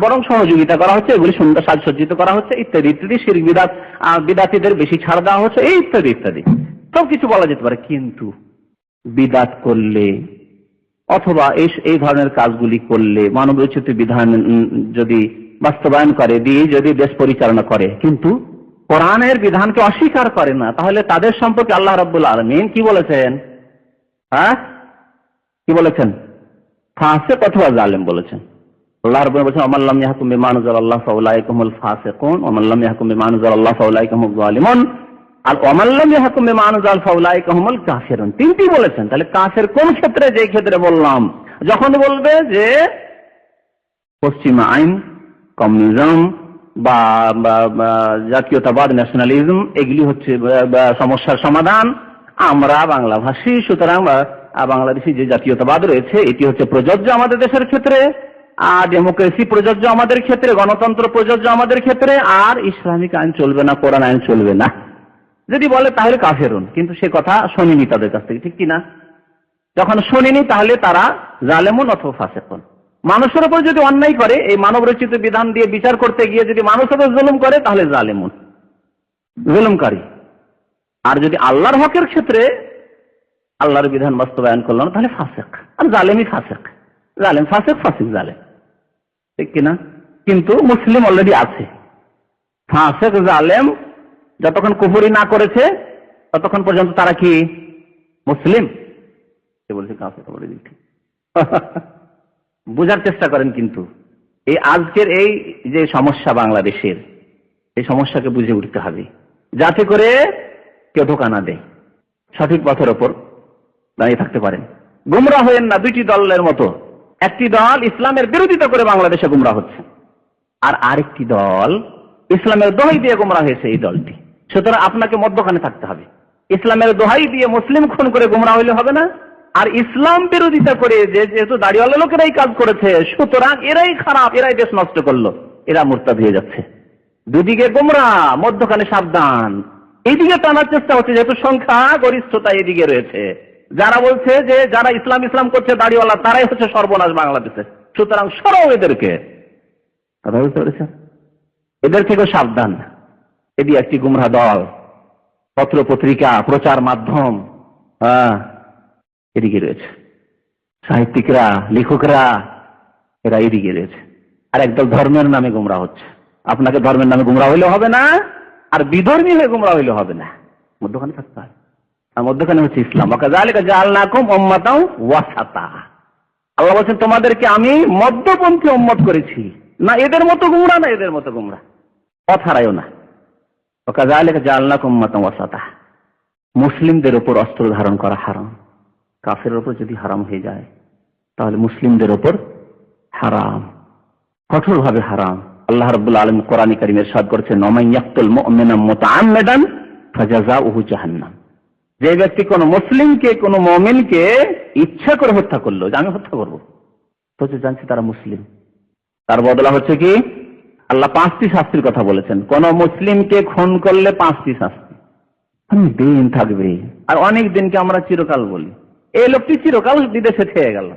বরং সহযোগিতা করা হচ্ছে, এগুলি সুন্দর সাজসজ্জিত করা হচ্ছে, ইত্যাদি ইত্যাদি। শিরক বিদআতীদের বেশি ছাড় দেওয়া হচ্ছে, এই ইত্যাদি ইত্যাদি সব কিছু বলা যেতে পারে। কিন্তু বিদআত করলে অথবা এই ধরনের কাজগুলি করলে, মানবরচিত বিধান যদি বাস্তবায়ন করে দিয়ে যদি দেশ পরিচালনা করে, কিন্তু কোরআনের বিধানকে অস্বীকার করে না, তাহলে তাদের সম্পর্কে আল্লাহ রাব্বুল আলামিন কি বলেছেন? কি বলেছেন? ফাসিক অথবা জালেম বলেছেন। আল্লাহ রাব্বুল আলামিন বলেছেন, আমাল্লাম ইয়াহকুম বিমা আনজালাল্লাহু ফাউলাইকা হুমুল ফাসিকুন ওয়া মান লাম ইয়াহকুম বিমা আনজালাল্লাহু ফাউলাইকা হুমুজ জালিমুন আর ওয়া মান লাম ইয়াহকুম বিমা আনজাল ফাউলাইকা হুমুল কাফিরুন। তিনটি বলেছেন। তাহলে কাফের কোন ক্ষেত্রে? যে ক্ষেত্রে বললাম, যখন বলবে যে পশ্চিমা আইন, কমিউনিজম বা জাতীয়তাবাদ, ন্যাশনালিজম, এগুলি হচ্ছে সমস্যার সমাধান, আমরা বাংলাভাষী, সুতরাং বাংলাদেশি যে জাতীয়তাবাদ রয়েছে এটি হচ্ছে প্রযোজ্য আমাদের দেশের ক্ষেত্রে, আর ডেমোক্রেসি প্রযোজ্য আমাদের ক্ষেত্রে, গণতন্ত্র প্রযোজ্য আমাদের ক্ষেত্রে, আর ইসলামিক আইন চলবে না, কোরআন আইন চলবে না যদি বলে, তাহলে কাফেরুন। কিন্তু সে কথা শুনিনি তাদের কাছ থেকে, ঠিক কিনা? যখন শুনিনি তাহলে তারা জালেমুন অথবা ফাসিকুন। মানুষের উপর যদি অন্যায় করে, এই মানব রচিত বিধান দিয়ে বিচার করতে গিয়ে যদি মানুষের উপর জুলুম করে, তাহলে জালেমুন, জুলুমকারী। আর যদি আল্লাহর হকের ক্ষেত্রে আল্লাহর বিধান বাস্তবায়ন করল না, তাহলে ফাসিক। আর জালেমই ফাসিক, জালেম ফাসিক, ফাসিক জালেম, ঠিক কিনা? কিন্তু মুসলিম অলরেডি আছে। ফাসিক জালেম যতক্ষণ কুফরি না করেছে ততক্ষণ পর্যন্ত তারা কি মুসলিম? সে বলছে কাফের। বোঝার চেষ্টা করেন। কিন্তু এই আজকের এই যে সমস্যা বাংলাদেশের, এই সমস্যাকে বুঝে উঠতে হবে, যাতে করে কেউ ধোঁকা না দেয়, সঠিক পথের ওপর দাঁড়িয়ে থাকতে পারেন। গুমরা হয়েন না দুইটি দলের মতো। একটি দল ইসলামের বিরোধিতা করে বাংলাদেশে গুমরা হচ্ছে, আর আরেকটি দল ইসলামের দোহাই দিয়ে গুমরা হয়েছে, এই দলটি। সুতরাং আপনাকে মধ্যখানে থাকতে হবে। ইসলামের দোহাই দিয়ে মুসলিম খুন করে গুমরা হইলে হবে না, আর ইসলাম বিরোধিতা করে যেহেতু দাড়িওয়ালা লোকেরাই কাজ করেছে, সুতরাং এরাই খারাপ, এরাই দেশ নষ্ট করলো, এরা মুরতাদ হয়ে যাচ্ছে। দুদিকে গোমরা, মধ্যখানে সাবধান। এইদিকে টানার চেষ্টা হচ্ছে, যেহেতু সংখ্যা গরিষ্ঠতা এদিকে রয়েছে। যারা বলছে যে যারা ইসলাম ইসলাম করছে দাড়িওয়ালা, তারাই হচ্ছে সর্বনাশ বাংলাদেশে, সুতরাং সরাও এদেরকে। কথা বুঝতে পেরেছেন? এদের থেকেও সাবধান। এটি একটি গুমরা দল, পত্র পত্রিকা, প্রচার মাধ্যম এদিকে রয়েছে, সাহিত্যিকরা, লেখকরা, এরা এদিকে রয়েছে। আর একদল ধর্মের নামে গুমরা হচ্ছে। আপনাকে ধর্মের নামে গুমরা হইলে হবে না, আর বিধর্মী হয়ে গুমরা হইলে হবে না, মধ্যখানে থাকতে হয়। আর মধ্যখানে হচ্ছে ইসলাম। ওয়াকাযালিকা জাআলনাকুম উম্মাতাও ওয়াসাতা। আল্লাহ বলছেন তোমাদেরকে আমি মধ্যপন্থী উম্মত করেছি, না এদের মতো গুমরা না এদের মতো গুমরা, পথ হারায়ও না। ওয়াকাযালিকা জাআলনাকুম উম্মাতাও ওয়াসাতা। মুসলিমদের উপর অস্ত্র ধারণ করা হারাম। কাফেরের উপর যদি হারাম হয়ে যায় তাহলে মুসলিমদের উপর হারাম, কঠোরভাবে হারাম। আল্লাহ রাব্বুল আলামিন কোরআনে কারীমে ইরশাদ করেছেন, ওমান ইয়াকতুল মুমিনা মুতাআম্মিদান ফাজাযাউহু জাহান্নাম। যে ব্যক্তি কোন মুসলিমকে, কোন মুমিনকে ইচ্ছা করে হত্যা করলো, যে আমি হত্যা করবো, তো জানছি তারা মুসলিম, তার বদলা হচ্ছে কি? আল্লাহ 5টি শাস্তির কথা বলেছেন। কোন মুসলিমকে খুন করলে 5টি শাস্তি, দিন থাকবে। আর অনেক দিনকে আমরা চিরকাল বলি। এই লোকটি চিরকাল বিদেশে থেকে গেল,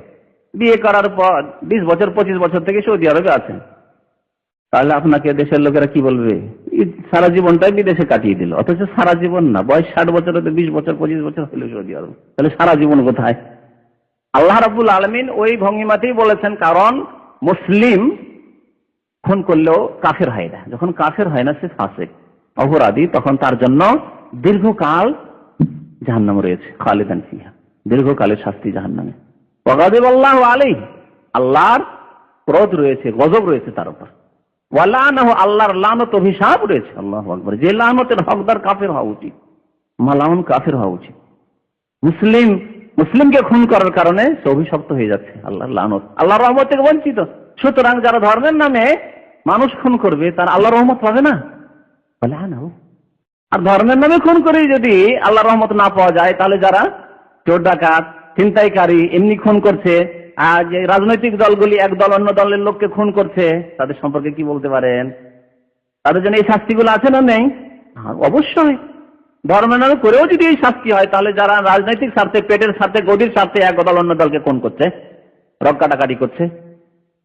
বিয়ে করার পর 20 বছর 25 বছর থেকে সৌদি আরবে আছেন, তাহলে আপনাকে দেশের লোকেরা কি বলবে? সারা জীবনটাই বিদেশে কাটিয়ে দিল। অথচ সারা জীবন না, বয়স 60 বছর হতে 20 বছর 25 বছর হলো সৌদি আরব, তাহলে সারা জীবন কোথায়? আল্লাহ রাব্বুল আলামিন ওই ভঙ্গিমাতেই বলেছেন, কারণ মুসলিম খুন করলেও কাফের হয় না। যখন কাফের হয় না, সে ফাসিক অপরাধী, তখন তার জন্য দীর্ঘকাল জাহান্নাম রয়েছে, খালিদান ফিহা, দীর্ঘকালের শাস্তি জাহান্নামে। ওয়াগাদিবাল্লাহু আলাইহি, আল্লাহর ক্রোধ রয়েছে, গজব রয়েছে তার উপর। ওয়ালানাহু, আল্লাহর লানত, অভিশাপ রয়েছে। আল্লাহু আকবার। যে লানতের হকদার কাফের হওয়া উচিত, মালাউন কাফের হওয়া উচিত। মুসলিমকে খুন করার কারণে সে অভিশপ্ত হয়ে যাচ্ছে, আল্লাহর লানত, আল্লাহর রহমত থেকে বঞ্চিত। সুতরাং যারা ধর্মের নামে মানুষ খুন করবে তারা আল্লাহর রহমত পাবে না। আর ধর্মের নামে খুন করে যদি আল্লাহর রহমত না পাওয়া যায়, তাহলে যারা চোর ডাকাত, ছিনতাইকারী এমনি খুন করছে, আর যে রাজনৈতিক দলগুলি এক দল অন্য দলের লোককে খুন করছে, তাদের সম্পর্কে কি বলতে পারেন? তাদের জন্য এই শাস্তিগুলো আছে না নেই? অবশ্যই। ধর্মের নামে করেও যদি এই শাস্তি হয়, তাহলে যারা রাজনৈতিক স্বার্থে, পেটের স্বার্থে, গদির স্বার্থে এক দল অন্য দলকে খুন করছে, রক কাটাকাটি করছে,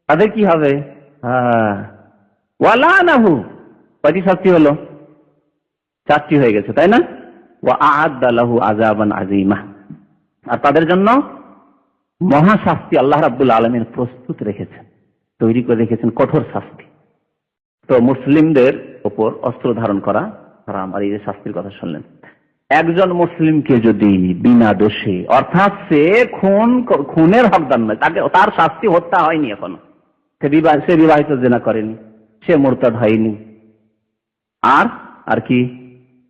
তাদের কি হবে? ওয়ালানাহু, কয়টি শাস্তি হলো? 4টি হয়ে গেছে, তাই না? ওয়া আ'আদ্দা লাহু আযাবান আযীমা, আর তাদের জন্য মহা শাস্তি আল্লাহ রাব্বুল আলামিন প্রস্তুত রেখেছেন, তৈরি করে রেখেছেন, কঠোর শাস্তি। তো মুসলিমদের উপর অস্ত্র ধারণ করা হারাম। আর এই যে শাস্তির কথা শুনলেন, একজন মুসলিমকে যদি বিনা দোষে, অর্থাৎ সে খুনের হকদার নয়, তার শাস্তি হত্যা হয়নি, এখনো সে বিবাহিত জিনা করেনি, সে মুরতাদ হয়নি, আর কি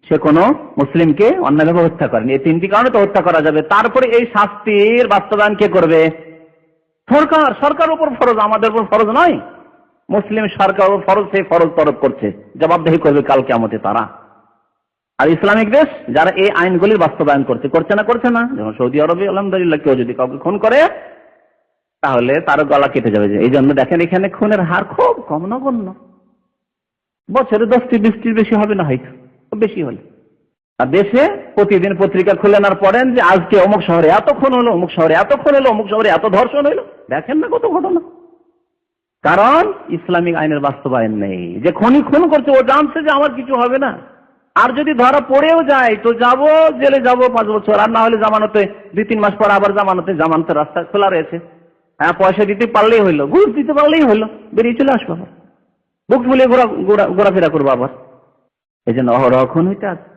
সে কোনো মুসলিমকে অন্যায়ভাবে হত্যা করেনি, এই 3টি কারণে তো হত্যা করা যাবে। তারপরে এই শাস্তির বাস্তবায়ন কে করবে? সরকার উপর ফরজ, আমাদের উপর ফরজ নয়। মুসলিম সরকার উপর ফরজ, সেই ফরজ তরফ করছে, জবাবদেহি করবে কাল কিয়ামতে তারা। আর ইসলামিক দেশ যারা এই আইনগুলির বাস্তবায়ন করছে না, যেমন সৌদি আরবে আলহামদুলিল্লাহ, কেউ যদি কাউকে খুন করে তাহলে তার গলা কেটে যাবে। এই জন্য দেখেন এখানে খুনের হার খুব কম, নগণ্য, বছরে 10-20টির বেশি হবে না, হয়তো বেশি হলে। আর দেশে প্রতিদিন পত্রিকা খুলে না পড়েন যে আজকে অমুক শহরে এত খুন হলো, অমুক শহরে এত খুন হলো, অমুক শহরে এত ধর্ষণ হইলো, দেখেন না কত ঘটনা। কারণ ইসলামিক আইনের বাস্তবায়ন নেই। যে খুন করছে ও জানছে যে আমার কিছু হবে না, আর যদি ধরা পড়েও যায় তো জেলে যাব 5 বছর, আর না হলে জামানতে 2-3 মাস পর আবার জামানতের রাস্তা খোলা রয়েছে। হ্যাঁ, পয়সা দিতে পারলেই হইলো, ঘুষ দিতে পারলেই হইলো, বেরিয়ে চলে আসবো, বুক ফুলিয়ে ঘোরাফেরা করবো আবার। এই জন্য অহরহ খুন হইতে আছে।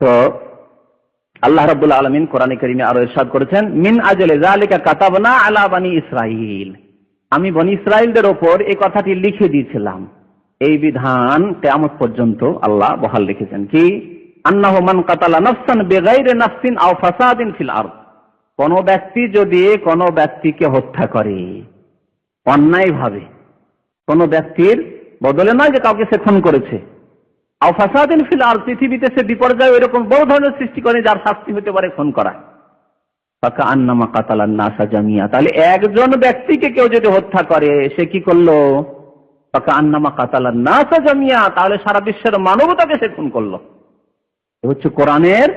তো আল্লাহ রাব্বুল আলামিন কোরআনে কারীমে আরো ইরশাদ করেছেন, মিন আজলি যালিকা কাতাবনা আলা বানি ইসরাঈল, আমি বনি ইসরাইলদের ওপর এই কথাটি লিখে দিয়েছিলাম। এই বিধান কিয়ামত পর্যন্ত আল্লাহ বহাল রেখেছেন, কি? আন্নাহু মান কাতালা নাফসান বিগাইরি নাফসিন আও ফাসাদিন ফিল আরদ, কোন ব্যক্তি যদি কোন ব্যক্তিকে হত্যা করে অন্যায়ভাবে, কোন ব্যক্তির বদলে নয় যে কাউকে সে খুন করেছে, আও ফাসাদিন ফিল আরদ, পৃথিবীতে সে বিপর্যয় এরকম বড় ধরনের সৃষ্টি করে যার শাস্তি হতে পারে খুন করা, ফাকা আন্নামা কাতালান নাসা জামিয়া, তাহলে একজন ব্যক্তিকে কেউ যদি হত্যা করে সে কি করলো? ফাকা আন্নামা কাতালান নাসা জামিয়া, তাহলে সারা বিশ্বের মানবতাকে সে খুন করলো। এ হচ্ছে কোরআনের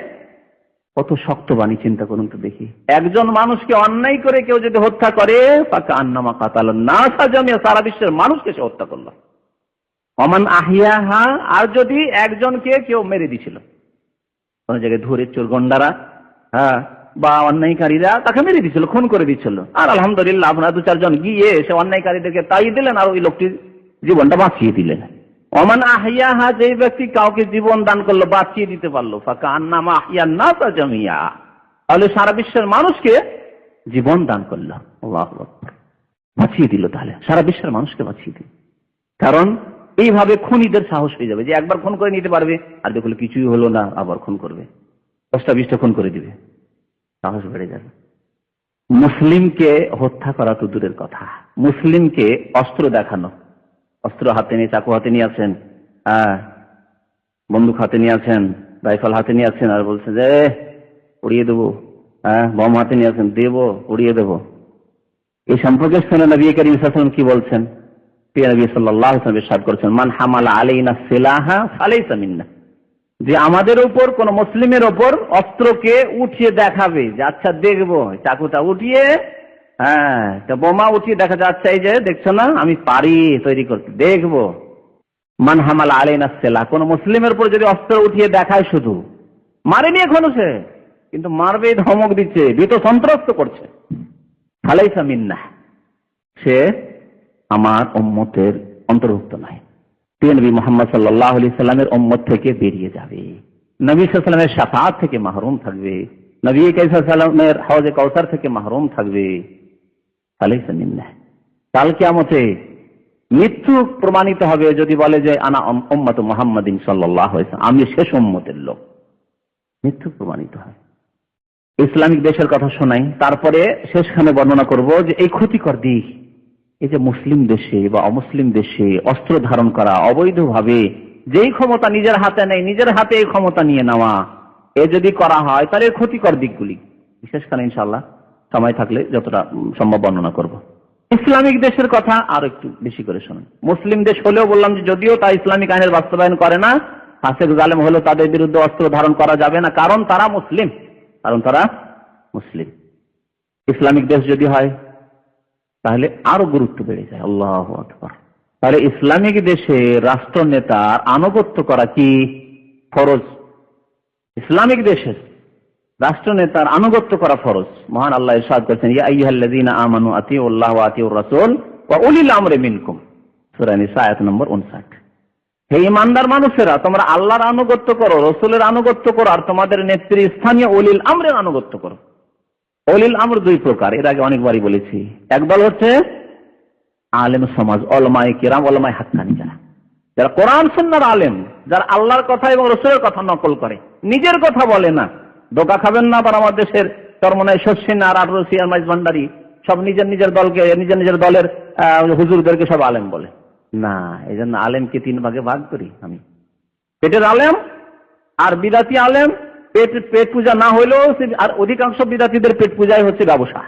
কত শক্ত বাণী, চিন্তা করুন তো দেখি। একজন মানুষকে অন্যায় করে কেউ যদি হত্যা করে, ফাকা আন্নামা কাতালান নাসা জামিয়া, সারা বিশ্বের মানুষকে সে হত্যা করলো। ওমান আহিয়াহা, আর যদি একজনকে কেউ মেরে দিছিল, কোন জায়গায় ধরে চোর গন্ডারা বা অন্যায়কারীরা তাকে মেরে দিচ্ছিল, খুন করে দিচ্ছিল। আর আলহামদুলিল্লাহ আপনারা 2-4 জন গিয়ে সে অন্যায়কারীদেরকে তাই দিলেন আর ওই লোকটির জীবনটা বাঁচিয়ে দিলেন। ওমান আহইয়াহা, যে ব্যক্তি কাউকে জীবন দান করলো, বাঁচিয়ে দিতে পারলো, ফাকান্নামা আহইয়ান নাস জামিয়া, তাহলে সারা বিশ্বের মানুষকে জীবন দান করলো। আল্লাহু আকবার, বাঁচিয়ে দিল, তাহলে সারা বিশ্বের মানুষকে বাঁচিয়ে দিল। কারণ এইভাবে খুনিদের সাহস হয়ে যাবে যে একবার খুন করে নিতে পারবে, আর দেখলে কিছুই হলো না আবার খুন করবে, 10টা-20টা খুন করে দিবে, সাহস বেড়ে যাবে। মুসলিমকে হত্যা করা তো দূরের কথা, মুসলিমকে অস্ত্র দেখানো, অস্ত্র হাতে নিয়ে, চাকু হাতে নিয়ে আছেন, বন্দুক হাতে নিয়ে আছেন, রাইফেল হাতে নিয়ে আছেন, আর বলছে যে উড়িয়ে দেবো, বম হাতে নিয়ে আছেন, দেবো, উড়িয়ে দেবো। এই সম্পর্কে শুনে নবী করিম সাল্লাল্লাহু আলাইহি ওয়াসাল্লাম কি বলছেন? নবী সাল্লাল্লাহু আলাইহি ওয়াসাল্লাম ইরশাদ করেছেন, মান হামালা আলাইনা সিলাহা ফালাইসা মিন্না, যে আমাদের উপর, কোন মুসলিমের উপর অস্ত্রকে উঠিয়ে দেখাবে যে আচ্ছা দেখবো, চাকুটা উঠিয়ে, বোমা উঠিয়ে দেখা যাচ্ছে, এই যে দেখছো না আমি পারি তৈরি করতে, দেখবো। মান হামালা আলাইনা সিলাহ, কোন মুসলিমের উপর যদি অস্ত্র উঠিয়ে দেখায়, শুধু মারেনি এখনো সে, কিন্তু মারবে ধমক দিচ্ছে, ভীত সন্ত্রস্ত করছে, ফালাইসা মিন্না, সে আমার উম্মতের অন্তর্ভুক্ত নয়, নবী মুহাম্মদ সাল্লাল্লাহু আলাইহি সাল্লামের উম্মত থেকে বেরিয়ে যাবে, নবী সাল্লাল্লাহু আলাইহি সাল্লামের শাফাআত থেকে মাহরুম থাকবে, নবী কারীম সাল্লাল্লাহু আলাইহি সাল্লামের হাউজে কাউসার থেকে মাহরুম থাকবে। ফালাইসা মিন্না, কাল কিয়ামতে মৃত্যু প্রমাণিত হবে যদি বলে যে আনা উম্মতু মুহাম্মাদিন সাল্লাল্লাহু আলাইহি ওয়াসাল্লাম, আমি শেষ উম্মতের লোক, মৃত্যু প্রমাণিত হয়। ইসলামিক দেশের কথা শোনাই, তারপরে শেষখানে বর্ণনা করব যে এই ক্ষতিকর দিক, এই যে মুসলিম দেশে বা অমুসলিম দেশে অস্ত্র ধারণ করা অবৈধভাবে, যেই ক্ষমতা নিজের হাতে নেই, নিজের হাতে এই ক্ষমতা নিয়ে নেওয়া, এ যদি করা হয় তাহলে ক্ষতিকর দিকগুলি বিশেষখানে ইনশাআল্লাহ সময় থাকলে যতটা সম্ভব বর্ণনা করব। ইসলামিক দেশের কথা আর একটু বেশি করে শুনুন। মুসলিম দেশ হলেও বললাম যে যদিও তা ইসলামিক আইনের বাস্তবায়ন করে না, ফাসিক জালেম হলেও তাদের বিরুদ্ধে অস্ত্র ধারণ করা যাবে না, কারণ তারা মুসলিম, কারণ তারা মুসলিম। ইসলামিক দেশ যদি হয় তাহলে আরো গুরুত্ব বেড়ে যায়। আল্লাহু আকবার। তাহলে ইসলামিক দেশে রাষ্ট্রনেতার আনুগত্য করা কি ফরজ? ইসলামিক দেশের রাষ্ট্রনেতার আনুগত্য করা ফরজ। মহান আল্লাহ ইরশাদ করেছেন, ইয়া আইয়ুহাল্লাযীনা আমানু আতিউল্লাহ ওয়া আতিউর রাসূল ওয়া উলিল আমরি মিনকুম, সূরা নিসা আয়াত নম্বর 59। হে ঈমানদার মানুষেরা, তোমরা আল্লাহর আনুগত্য করো, রাসূলের আনুগত্য করো, আর তোমাদের নেতৃস্থানীয় উলিল আমরের আনুগত্য করো। উলিল আমর দুই প্রকার, এর আগে অনেকবারই বলেছি। একদল হচ্ছে আলেম সমাজ, উলামায়ে কিরাম, উলামায়ে হাক্কানি, যারা কোরআন সুন্নাহর আলেম, যারা আল্লাহর কথা এবং রাসূলের কথা নকল করে, নিজের কথা বলে না। ধোঁকা খাবেন না, আবার আমাদের দেশের চরমনাই শস্যিন আর রসি আর মাইজ ভান্ডারি সব নিজের নিজের দলকে, নিজের নিজের দলের হুজুরদেরকে সব আলেম বলে না। এই জন্য আলেমকে 3 ভাগে ভাগ করি আমি, পেটের আলেম আর বিদাতি আলেম। পেট পূজা না হইলেও, আর অধিকাংশ বিদাতিদের পেট পূজাই হচ্ছে ব্যবসা,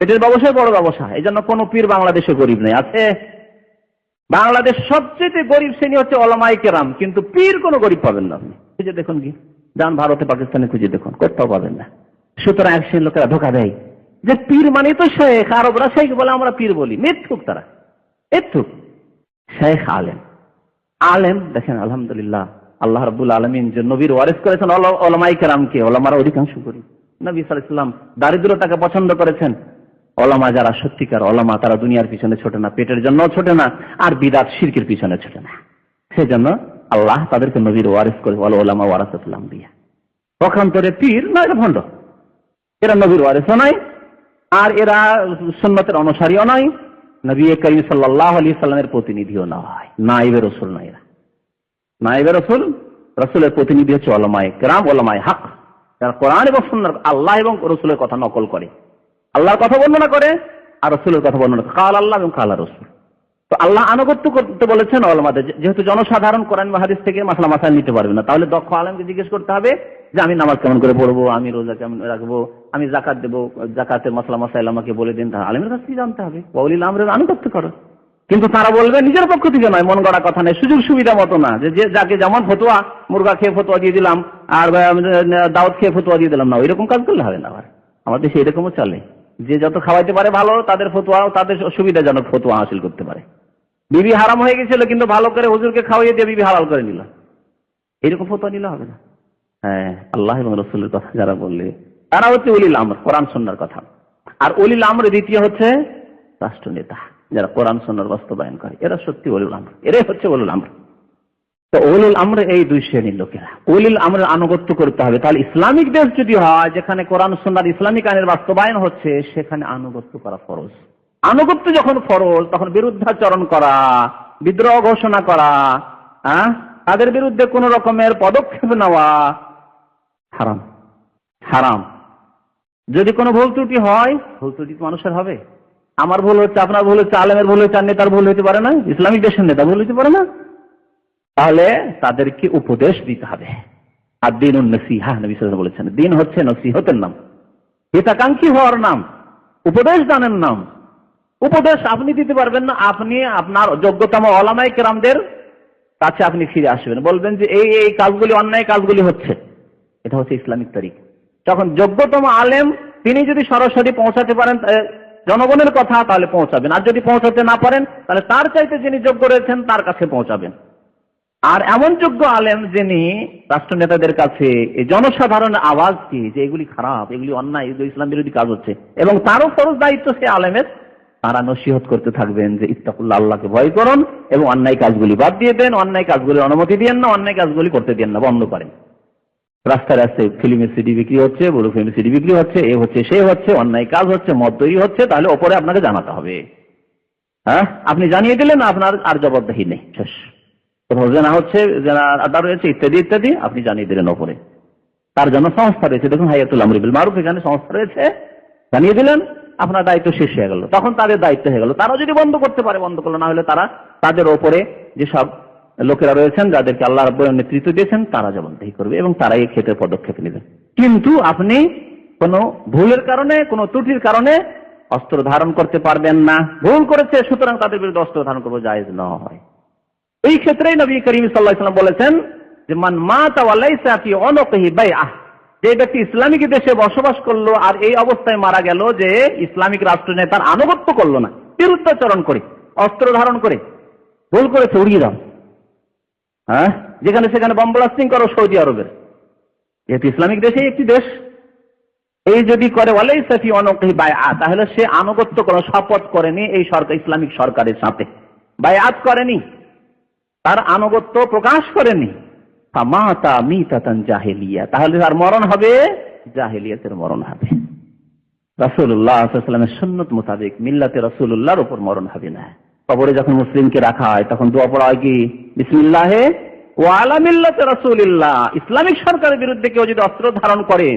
পেটের ব্যবসায় বড় ব্যবসা। এই জন্য কোন পীর বাংলাদেশে গরিব নেই, আছে? বাংলাদেশ সবচেয়ে গরিব শ্রেণী হচ্ছে উলামায়ে কেরাম, কিন্তু পীর কোনো গরিব পাবেন না। আপনি খুঁজে দেখুন, কি যান ভারতে পাকিস্তানে খুঁজে দেখুন, কোথাও পাবেন না। সুতরাং এক শ্রেণীর লোকেরা ধোকা দেয় যে পীর মানে তো শেখ, আরবরা শেখ বলে, আমরা পীর বলি। মিথ্যুক তারা, মিথ্যুক। শেখ আলেম, আলেম দেখেন আলহামদুলিল্লাহ আল্লাহ রাব্বুল আলামিন যে নবীর ওয়ারিস করেছেন উলামায়ে কেরামকে, উলামারা অধিকাংশ গরিব। নবী সাল্লাল্লাহু আলাইহি ওয়াসাল্লাম দারিদ্রতাকে পছন্দ করেছেন। উলামা যারা সত্যিকার উলামা, তারা দুনিয়ার পিছনে ছোটে না, পেটের জন্য ছোটে না, আর বিদআত শিরকের পিছনে ছোটে না। সেজন্য আল্লাহ তাদেরকে নবীর ওয়ারিস করে, ওয়াল উলামা ওয়ারাসাতুল আম্বিয়া। পক্ষান্তরে পীর না, এরা ভণ্ড, এরা নবীর ওয়ারিসও নয়, আর এরা সুন্নতের অনুসারীও নয়, নবী করিম সাল্লাল্লাহু আলাইহি ওয়াসাল্লামের প্রতিনিধিও নয়, নায়েবে রাসূল নয় এরা। নায়েবে রাসূল, রাসূলের প্রতিনিধি হচ্ছে উলামায়ে কেরাম, উলামায়ে হক, যারা কোরআন এবং সুন্নাহ, আল্লাহ এবং রাসূলের কথা নকল করে, আল্লাহর কথা বর্ণনা করে আর রাসূলের কথা বর্ণনা করে, কাল আল্লাহ এবং কাল রাসূল। তো আল্লাহ আনুগত্য করতে বলেছেন উলামাদের, যেহেতু জনসাধারণ কোরআন বা হাদিস থেকে মাসলা মাসাইল নিতে পারবে না, তাহলে দক্ষ আলেমকে জিজ্ঞেস করতে হবে যে আমি নামাজ কেমন করে পড়বো, আমি রোজা কেমন রাখবো, আমি যাকাত দেবো, যাকাতের মাসলা মাসাইল আমাকে বলে দিন। তা আলেমের কাছ থেকে জানতে হবে, ওয়ালিল আমরের আনুগত্য করো। কিন্তু তারা বলবে নিজের পক্ষ থেকে নয়, মন গড়া কথা নেই, সুযোগ সুবিধা মতো না, যে যাকে যেমন ফতোয়া, মুরগা খেয়ে ফতোয়া দিয়ে দিলাম আর দাওয়াত খেয়ে ফতোয়া দিয়ে দিলাম না, ওইরকম কাজ করলে হবে না। আবার আমাদের দেশে এরকমও চলে, যে যত খাওয়াইতে পারে ভালো, তাদের ফতোয়া, তাদের সুবিধাজনক ফতোয়া হাসিল করতে পারে। বিবি হারাম হয়ে গেছিল, কিন্তু ভালো করে হুজুরকে খাওয়াইয়ে দিয়ে বিবি হালাল করে নিল, এরকম ফতোয়া নিলে হবে না। হ্যাঁ, আল্লাহ এবং রাসূলের কথা যারা বললে তারা হচ্ছে উলিল আমর, কোরআন সুন্নাহর কথা। আর উলিল আমর দ্বিতীয় হচ্ছে রাষ্ট্রনেতা, যারা কোরআন সুন্নাহর বাস্তবায়ন করে, এরা সত্যি উলিল আমর, এরাই হচ্ছে উলিল আমর। তো উলিল আমর এই দুই শ্রেণীর লোকেরা। উলিল আমরের আনুগত্য করতে হবে। তাহলে ইসলামিক দেশ যদি হয়, যেখানে কোরআন সুন্নাহর ইসলামিক আইনের বাস্তবায়ন হচ্ছে, সেখানে আনুগত্য করা ফরজ। আনুগত্য যখন ফরজ, তখন বিরুদ্ধাচরণ করা, বিদ্রোহ ঘোষণা করা, তাদের বিরুদ্ধে কোন রকমের পদক্ষেপ নেওয়া হারাম, হারাম। যদি কোনো ভুল ত্রুটি হয়, ভুল ত্রুটি মানুষের হবে। আমার ভুল হচ্ছে, আপনার ভুল হচ্ছে, আলেমের ভুল হচ্ছে, আর নেতার ভুল হতে পারে না, ইসলামিক দেশের নেতা ভুল হতে পারে না। তাহলে তাদেরকে উপদেশ দিতে হবে। আর দিন নসিহা, নবী সাল্লাল্লাহু আলাইহি ওয়াসাল্লাম বলেছেন, দিন হচ্ছে নসিহতের নাম, হিতাকাঙ্ক্ষী হওয়ার নাম, উপদেশ দানের নাম। উপদেশ আপনি দিতে পারবেন না, আপনি আপনার যোগ্যতম ওলামায়ে কেরামদের কাছে আপনি ফিরে আসবেন, বলবেন যে এই এই কাজগুলি, অন্যায় কাজগুলি হচ্ছে। এটা হচ্ছে ইসলামিক তরিকা। যখন যোগ্যতম আলেম তিনি যদি সরাসরি পৌঁছাতে পারেন জনগণের কথা, তাহলে পৌঁছাবেন। আর যদি পৌঁছাতে না পারেন, তাহলে তার চাইতে যিনি যোগ্য রয়েছেন তার কাছে পৌঁছাবেন। আর এমন যোগ্য আলেম যিনি রাষ্ট্রনেতাদের কাছে এই জনসাধারণের আওয়াজকে, যে এগুলি খারাপ, এগুলি অন্যায়, এগুলি ইসলাম বিরোধী কাজ হচ্ছে, এবং তারও ফরজ দায়িত্ব সে আলেমের, তারা নসিহত করতে থাকবেন যে ইত্তাকুল্লাহ, আল্লাহকে ভয় করুন এবং অন্যায় কাজগুলি বাদ দিয়ে দেন, অন্যায় কাজগুলির অনুমতি দিয়েন না, অন্যায় কাজগুলি করতে দেন না, বন্ধ করেন। রাস্তায় রাস্তায় ফিল্মের সিডি বিক্রি হচ্ছে, বড় ফিল্মের সিডি বিক্রি হচ্ছে, এ হচ্ছে, সে হচ্ছে, অন্যায় কাজ হচ্ছে, মদ তৈরি হচ্ছে, তাহলে ওপরে আপনাকে জানাতে হবে। আপনি জানিয়ে দিলেন, আপনার আর জবাবদিহি নেই, শেষ। জেনা হচ্ছে, জেনার আড্ডা রয়েছে, ইত্যাদি ইত্যাদি, আপনি জানিয়ে দিলেন ওপরে। তার জন্য সংস্থা রয়েছে, দেখুন হাইয়াতুল আমরি বিল মারুফ, এখানে সংস্থা রয়েছে, জানিয়ে দিলেন, আপনার দায়িত্ব শেষ হয়ে গেল। তখন তাদের দায়িত্ব হয়ে গেল, তারা যদি বন্ধ করতে পারে বন্ধ করলো, না হলে তারা তাদের ওপরে যেসব লোকেরা রয়েছেন, যাদেরকে আল্লাহ রাব্বুল আলামিন নেতৃত্ব দিয়েছেন, তারা জবাবদিহি করবে এবং তারাই এই ক্ষেত্রে পদক্ষেপ নেবেন। কিন্তু আপনি কোনো ভুলের কারণে, কোনো ত্রুটির কারণে অস্ত্র ধারণ করতে পারবেন না। ভুল করেছে, সুতরাং তাদের বিরুদ্ধে অস্ত্র ধারণ করবো, জায়েজ নয়। এই ক্ষেত্রেই নবী করিম সাল্লাল্লাহু আলাইহি ওয়াসাল্লাম বলেছেন যে মান মাতা ওয়া লাইসা ফি উনুকিহি বাইআহ, যে ব্যক্তি ইসলামিক দেশে বসবাস করলো আর এই অবস্থায় মারা গেল যে ইসলামিক রাষ্ট্রনেতার আনুগত্য করলো না, বিরুদ্ধাচরণ করে, অস্ত্র ধারণ করে, ভুল করেছে, উড়িয়ে দাও, যেখানে সেখানে বম্ব ব্লাস্টিং করো, সৌদি আরবের, যেহেতু ইসলামিক দেশে একটি দেশ, এই যদি করে ওয়ালাইসা ফি উনুকিহি বাইআহ, তাহলে সে আনুগত্য করে, শপথ করেনি এই সরকার, ইসলামিক সরকারের সাথে বায়াত করেনি, তার আনুগত্য প্রকাশ করেনি, ফামাতা মিতাতান জাহেলিয়া, তাহলে তার মরণ হবে জাহেলিয়াতের মরণ হবে। রাসূলুল্লাহ সাল্লাল্লাহু আলাইহি ওয়াসাল্লামের সুন্নাত মোতাবেক মিল্লাতে রাসূলুল্লাহর উপর মরণ হবে না। কবরে যখন মুসলিমকে রাখা হয়, তখন দোয়া পড়া হয় কি, বিসমিল্লাহে ওয়া আলা মিল্লাতে রাসূলিল্লাহ। ইসলামিক সরকারের বিরুদ্ধে কেউ যদি অস্ত্র ধারণ করে,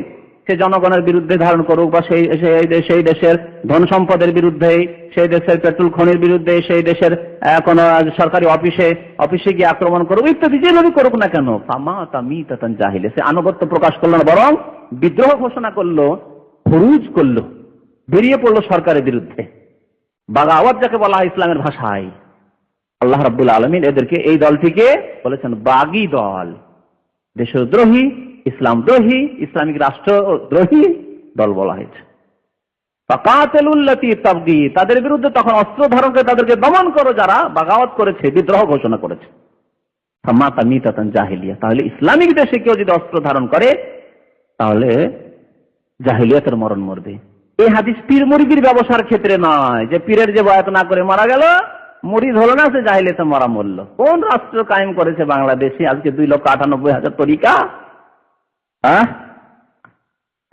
সে জনগণের বিরুদ্ধে ধারণ করুক, বা সেই দেশের ধন সম্পদের বিরুদ্ধে, সেই দেশের পেট্রোল খনির বিরুদ্ধে, সেই দেশের কোন সরকারি অফিসে গিয়ে আক্রমণ করুক, ইত্যাদি যেভাবে করুক না কেন, ফামাতা মিতাতান জাহিলে, সে আনুগত্য প্রকাশ করলো না, বরং বিদ্রোহ ঘোষণা করলো, খুরুজ করলো, বেরিয়ে পড়লো সরকারের বিরুদ্ধে। বাগাওয়াত যাকে বলা হয় ইসলামের ভাষায়, আল্লাহ রাব্বুল আলামিন এদেরকে, এই দলটিকে বলেছেন বাগী দল, দেশদ্রোহী, ইসলামদ্রোহী, ইসলামিক রাষ্ট্রদ্রোহী দল বলা হয়েছে। ফাকাতিলুল্লাতী তাবগী, তাদের বিরুদ্ধে তখন অস্ত্র ধারণ করে তাদেরকে দমন করো, যারা বাগাওয়াত করেছে, বিদ্রোহ ঘোষণা করেছে। ফামাতা মিতাতান জাহিলিয়া, তাহলে ইসলামিক দেশে কেউ যদি অস্ত্র ধারণ করে, তাহলে জাহিলিয়াতের মরণ মরবে। এই হাদিস পীর মুরিদের ব্যবসার ক্ষেত্রে নয়, যে পীরের যে বায়াত না করে মারা গেল, মুরিদ হলো না, সে জাহিলিয়াতে মরা মরল। কোন রাষ্ট্র কায়েম করেছে বাংলাদেশে আজকে 2,98,000 তরিকা?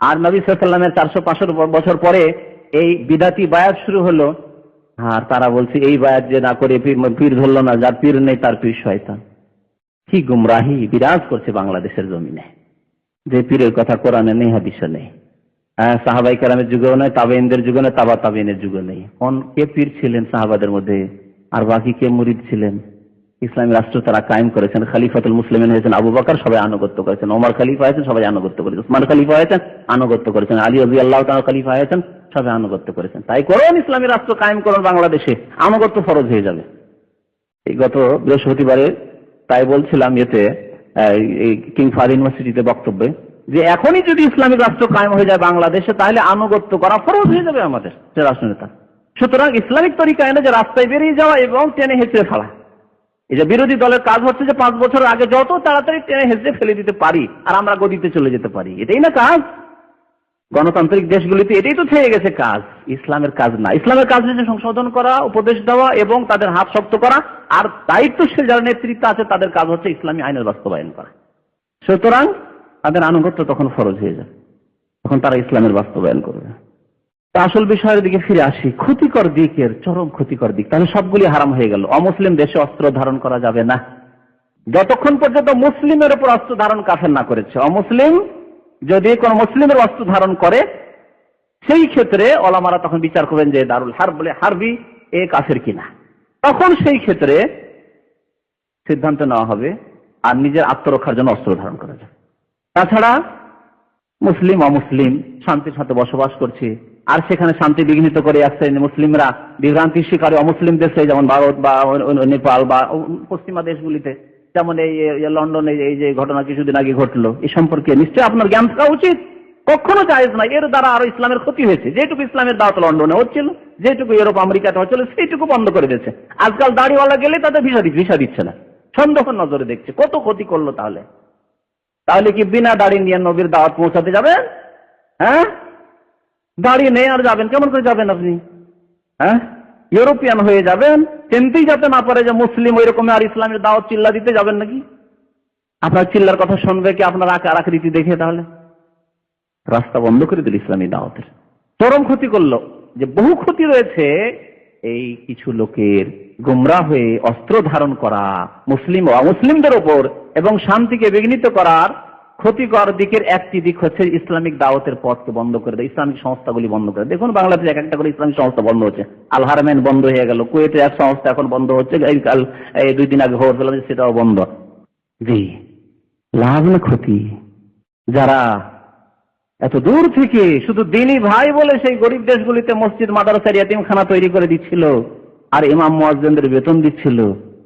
আর নবী সাল্লাল্লাহু আলাইহি ওয়াসাল্লামের 400-500 বছর পরে এই বিদাতি বায়াত শুরু হলো, আর তারা বলছে এই বায়াত যে না করে পীর ধরলো না, যার পীর নেই তার পীর শয়তান। কি গুমরাহি বিরাজ করছে বাংলাদেশের জমিনে, যে পীরের কথা কোরআনে নেই, হাদিসে নেই, সাহাবাই কেরামের যুগেও নয়, তাবেঈনদের যুগে নয়, তাবা তাবেঈনের যুগে নেই। কে পীর ছিলেন সাহাবাদের মধ্যে, আর বাকি কে মুরিদ ছিলেন? ইসলামী রাষ্ট্র তারা কায়েম করেছেন, খলিফাতুল মুসলিমিন হয়েছেন আবু বকর, সবাই আনুগত্য করেছেন। ওমর খলিফা হয়েছেন, সবাই আনুগত্য করেছেন। উসমান খলিফা হয়েছেন, আনুগত্য করেছেন। আলী রাদিয়াল্লাহু তাআলা খলিফা হয়েছেন, সবাই আনুগত্য করেছেন। তাই করুন, ইসলামী রাষ্ট্র কায়েম করুন বাংলাদেশে, আনুগত্য ফরজ হয়ে যাবে। এই গত বৃহস্পতিবারে তাই বলছিলাম এই কিং ফাহাদ ইউনিভার্সিটিতে বক্তব্যে, যে এখনই যদি ইসলামিক রাষ্ট্র কায়েম হয়ে যায় বাংলাদেশে, তাহলে আনুগত্য করা ফরজ হয়ে যাবে আমাদের যে রাষ্ট্রনেতা। সুতরাং ইসলামিক তরিকা এনে যে রাস্তায় বেরিয়ে যাওয়া এবং টেনে হেঁচড়ে ফেলা, এই যে বিরোধী দলের কাজ হচ্ছে যে 5 বছর আগে যত তাড়াতাড়ি টেনে হেঁচড়ে ফেলে দিতে পারি আর আমরা গদিতে চলে যেতে পারি, এটাই না কাজ। গণতান্ত্রিক দেশগুলিতে এটাই তো থেকে গেছে কাজ, ইসলামের কাজ না। ইসলামের কাজ হচ্ছে সংশোধন করা, উপদেশ দেওয়া এবং তাদের হাত শক্ত করা, আর দায়িত্বশীল যারা নেতৃত্ব আছে তাদের কাজ হচ্ছে ইসলামী আইনের বাস্তবায়ন করা। সুতরাং তাদের আনুগত্য তখন ফরজ হয়ে যায়, তখন তারা ইসলামের বাস্তবায়ন করবে। আসল বিষয়ের দিকে ফিরে আসি, ক্ষতিকর দিকের চরম ক্ষতিকর দিক। তাহলে সবগুলি হারাম হয়ে গেল। অমুসলিম দেশে অস্ত্র ধারণ করা যাবে না যতক্ষণ পর্যন্ত মুসলিমের উপর অস্ত্র ধারণ কাফের না করেছে। অমুসলিম যদি কোন মুসলিমের অস্ত্র ধারণ করে, সেই ক্ষেত্রে ওলামারা তখন বিচার করবেন যে দারুল হারব বলে হারবি এ কাফের কিনা। তখন সেই ক্ষেত্রে সিদ্ধান্ত নেওয়া হবে আর নিজের আত্মরক্ষার জন্য অস্ত্র ধারণ করা যায়। তাছাড়া মুসলিম অমুসলিম শান্তির সাথে বসবাস করছে, আর সেখানে শান্তি বিঘ্নিত করে আসছে মুসলিমরা বিভ্রান্তির শিকারে অমুসলিম দেশে, যেমন ভারত বা নেপাল বা পশ্চিমা দেশগুলিতে, যেমন এই লন্ডনে এই যে ঘটনা কিছুদিন আগে ঘটলো, এই সম্পর্কে নিশ্চয়ই আপনার জ্ঞান থাকা উচিত। কখনো জায়েজ না, এর দ্বারা আরো ইসলামের ক্ষতি হয়েছে। যেটুকু ইসলামের দাওয়াত লন্ডনে হচ্ছিল, যেটুকু ইউরোপ আমেরিকাতে হচ্ছিল, সেইটুকু বন্ধ করে দিয়েছে। আজকাল দাড়িওয়ালা গেলে তাদের ভিসা দিচ্ছে না, সন্দেহ নজরে দেখছে। কত ক্ষতি করলো। তাহলে কি বিনা দাড়ি নিয়ে নবীর দাওয়াত পৌঁছাতে যাবেন? হ্যাঁ, দাড়ি নেই আর যাবেন, কেমন করে যাবেন আপনি? হ্যাঁ, ইউরোপিয়ান হয়ে যাবেন, চিনতেই যাতে না পারে যে মুসলিম, ওই রকম আর ইসলামের দাওয়াত চিল্লা দিতে যাবেন নাকি? আপনার চিল্লার কথা শুনবে কি আপনার আকৃতি দেখে? তাহলে রাস্তা বন্ধ করে দিল ইসলামী দাওয়াতের। চরম ক্ষতি করলো। যে বহু ক্ষতি রয়েছে এই কিছু লোকের গোমরাহ হয়ে অস্ত্র ধারণ করা মুসলিম ও অমুসলিমদের ওপর এবং শান্তিকে বিঘ্নিত করার ক্ষতিকর দিকের একটি দিক হচ্ছে ইসলামিক দাওয়াতের পথকে বন্ধ করে দেয়, ইসলামিক সংস্থাগুলি বন্ধ করে। দেখুন বাংলাদেশে এক একটা করে ইসলামিক সংস্থা বন্ধ হচ্ছে। আল হারামাইন বন্ধ হয়ে গেল, কুয়েটে এক সংস্থা এখন বন্ধ হচ্ছে, এই 2 দিন আগে খবর পেলাম সেটাও বন্ধ। জি, লাভ না ক্ষতি? যারা এত দূর থেকে শুধু দিনী ভাই বলে সেই গরিব দেশগুলিতে মসজিদ মাদ্রাসা ইয়াতিমখানা তৈরি করে দিচ্ছিল আর ইমাম মুয়াজ্জিনদের বেতন দিচ্ছিল,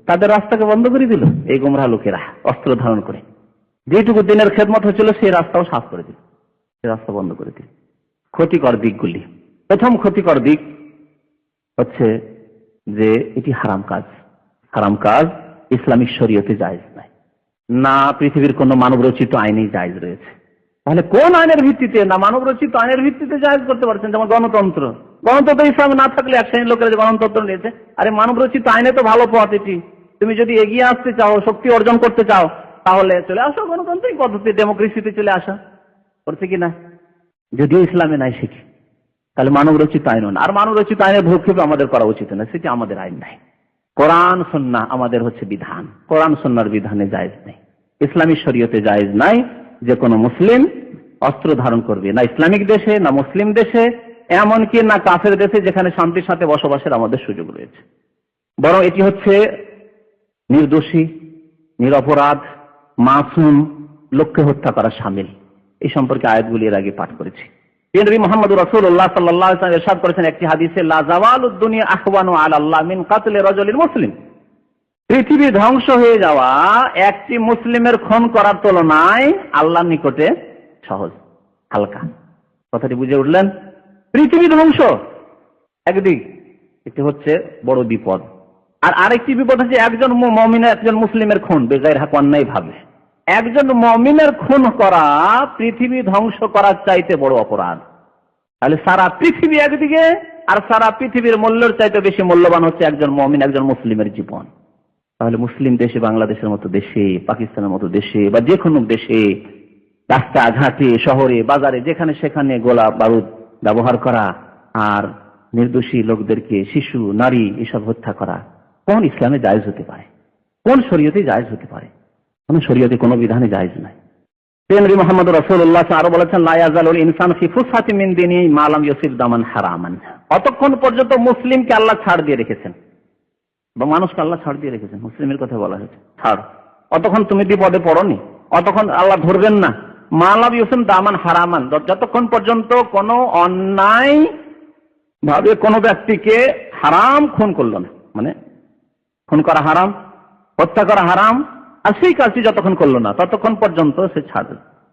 তাদের রাস্তাকে বন্ধ করে দিল এই গোমরাহ লোকেরা অস্ত্র ধারণ করে। যেটুকু দিনের খেদমত হচ্ছিল সেই রাস্তাও সাফ করে দিল, সেই রাস্তা বন্ধ করে দিল। ক্ষতিকর দিকগুলি, প্রথম ক্ষতিকর দিক হচ্ছে যে এটি হারাম কাজ। হারাম কাজ ইসলামিক শরীয়তে জায়েজ নাই, না পৃথিবীর কোন মানব রচিত আইনেই জায়েজ রয়েছে। তাহলে কোন আইনের ভিত্তিতে? না মানব রচিত আইনের ভিত্তিতে জায়েজ করতে পারছেন। যেমন গণতন্ত্র, গণতন্ত্র ইসলামে না থাকলে এক শ্রেণীর লোকেরা যে গণতন্ত্র নিয়েছে, আরে মানব রচিত আইনে তো ভালো পথ এটি। তুমি যদি এগিয়ে আসতে চাও, শক্তি অর্জন করতে চাও, তাহলে চলে আসো গণতান্ত্রিক পদ্ধতি, ডেমোক্রেসিতে চলে আসা। করছে কিনা? যদিও ইসলামে নাই শিখি, তাহলে মানব রচিত আইন না। আর মানব রচিত আইনের ভূক্ষেপ আমাদের করা উচিত না, সেটি আমাদের আইন নাই। কোরআন সুন্নাহ আমাদের হচ্ছে বিধান, কোরআন সুন্নাহর বিধানে জায়েজ নেই, ইসলামী শরীয়তে জায়েজ নাই যে কোনো মুসলিম অস্ত্র ধারণ করবে, না ইসলামিক দেশে, না মুসলিম দেশে, এমনকি না কাফের দেশে যেখানে শান্তির সাথে বসবাসের আমাদের সুযোগ রয়েছে। বরং এটি হচ্ছে নির্দোষী, নিরপরাধ, মাসুম লোককে হত্যা করা শামিল। এই সম্পর্কে আয়াতগুলি এর আগে পাঠ করেছি। নবী মুহাম্মদ রাসূলুল্লাহ সাল্লাল্লাহু আলাইহি ওয়াসাল্লাম ইরশাদ করেছেন একটি হাদিসে, লা যাওয়ালুদ দুনিয়া আহওয়ানু আলাল্লাহ মিন কাতলি রাজুলিন মুসলিম। পৃথিবী ধ্বংস হয়ে যাওয়া একটি মুসলিমের খুন করার তুলনায় আল্লাহর নিকটে সহজ, হালকা। কথাটি বুঝে উঠলেন? পৃথিবী ধ্বংস একদিক, এটি হচ্ছে বড় বিপদ। আর আরেকটি বিপদ হচ্ছে একজন মুমিনের, একজন মুসলিমের খুন বেগাইর হক, অন্যায় ভাবে একজন মুমিনের খুন করা পৃথিবী ধ্বংস করার চাইতে বড় অপরাধ। তাহলে সারা পৃথিবী একদিকে, আর সারা পৃথিবীর মূল্যের চাইতে বেশি মূল্যবান হচ্ছে একজন মুমিন, একজন মুসলিমের জীবন। তাহলে মুসলিম দেশে, বাংলাদেশের মতো দেশে, পাকিস্তানের মতো দেশে বা যে কোনো দেশে রাস্তাঘাটে, শহরে, বাজারে, যেখানে সেখানে গোলা বারুদ ব্যবহার করা আর নির্দোষী লোকদেরকে, শিশু, নারী এসব হত্যা করা কোন ইসলামে জায়েজ হতে পারে? কোন শরীয়তে জায়েজ হতে পারে? কোন শরীয়তে কোনো বিধানে জায়েজ নাই। নবী মুহাম্মদ রাসূলুল্লাহ আরো বলেছেন, লা ইয়াজালুল ইনসান ফি ফুসহাতিন মিন দীনিহি মা লাম ইউসিব দামান হারামান। অতক্ষণ পর্যন্ত মুসলিমকে আল্লাহ ছাড় দিয়ে রেখেছেন, বা মানুষকে আল্লাহ ছাড় দিয়ে রেখেছেন, মুসলিমের কথা বলা হয়েছে ছাড়। অতক্ষণ তুমি বিপদে পড়োনি, অতক্ষণ আল্লাহ ধরবেন না। মা লাম ইউসিব দামান হারামান, যতক্ষণ পর্যন্ত কোনো অন্যায় ভাবে কোনো ব্যক্তিকে হারাম খুন করলো না, মানে খুন করা হারাম, হত্যা করা হারাম, আর সেই কাজটি যতক্ষণ করলো না ততক্ষণ পর্যন্ত সে ছাড়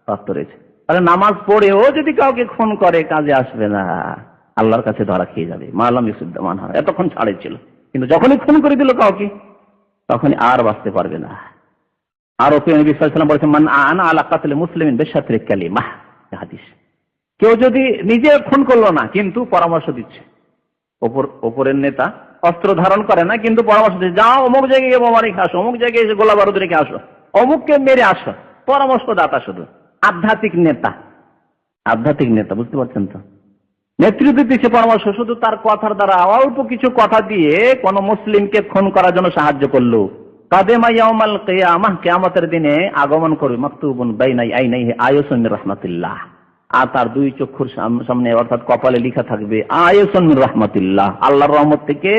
প্রাপ্ত রয়েছে। তাহলে নামাজ পড়েও যদি কাউকে খুন করে কাজে আসবে না, আল্লাহর কাছে ধরা খেয়ে যাবে। মালাম ইউসুদ্দামান হারাম, এতক্ষণ ছাড়ে ছিল, কিন্তু যখনই খুন করে দিল কাউকে তখনই আর বাঁচতে পারবে না। আর নবী সাল্লাল্লাহু আলাইহি ওয়াসাল্লাম বলেছেন, মান আনা আলা কাতলি মুসলিমিন বিশাত্রি কালিমাহ, হাদিস। কেউ যদি নিজে খুন করলো না কিন্তু পরামর্শ দিচ্ছে, ওপরের নেতা অস্ত্র ধারণ করে না কিন্তু পরামর্শ দিচ্ছে, যাও অমুক জায়গায় গিয়ে বোমা রেখে আসো, অমুক জায়গায় এসে গোলা বারুদ রেখে আসো, অমুককে মেরে আসো, পরামর্শদাতা শুধু আধ্যাত্মিক নেতা, বুঝতে পারছেন তো? নেতৃত্ব দিচ্ছে পরামর্শ, শুধু তার কথার দ্বারা অল্প কিছু কথা দিয়ে কোন মুসলিমকে খুন করার জন্য সাহায্য করলো। কাদেমা ইয়াউমাল কিয়ামাহ, কিয়ামতের দিনে আগমন করবে, মাকতুবুন বাইনা আইনাইহি আয়াতুন মির রাহমাতিল্লাহ, আর তার দুই চক্ষুর সামনে অর্থাৎ কপালে লেখা থাকবে আয়াতুন মির রাহমাতিল্লাহ, আল্লাহর রহমত থেকে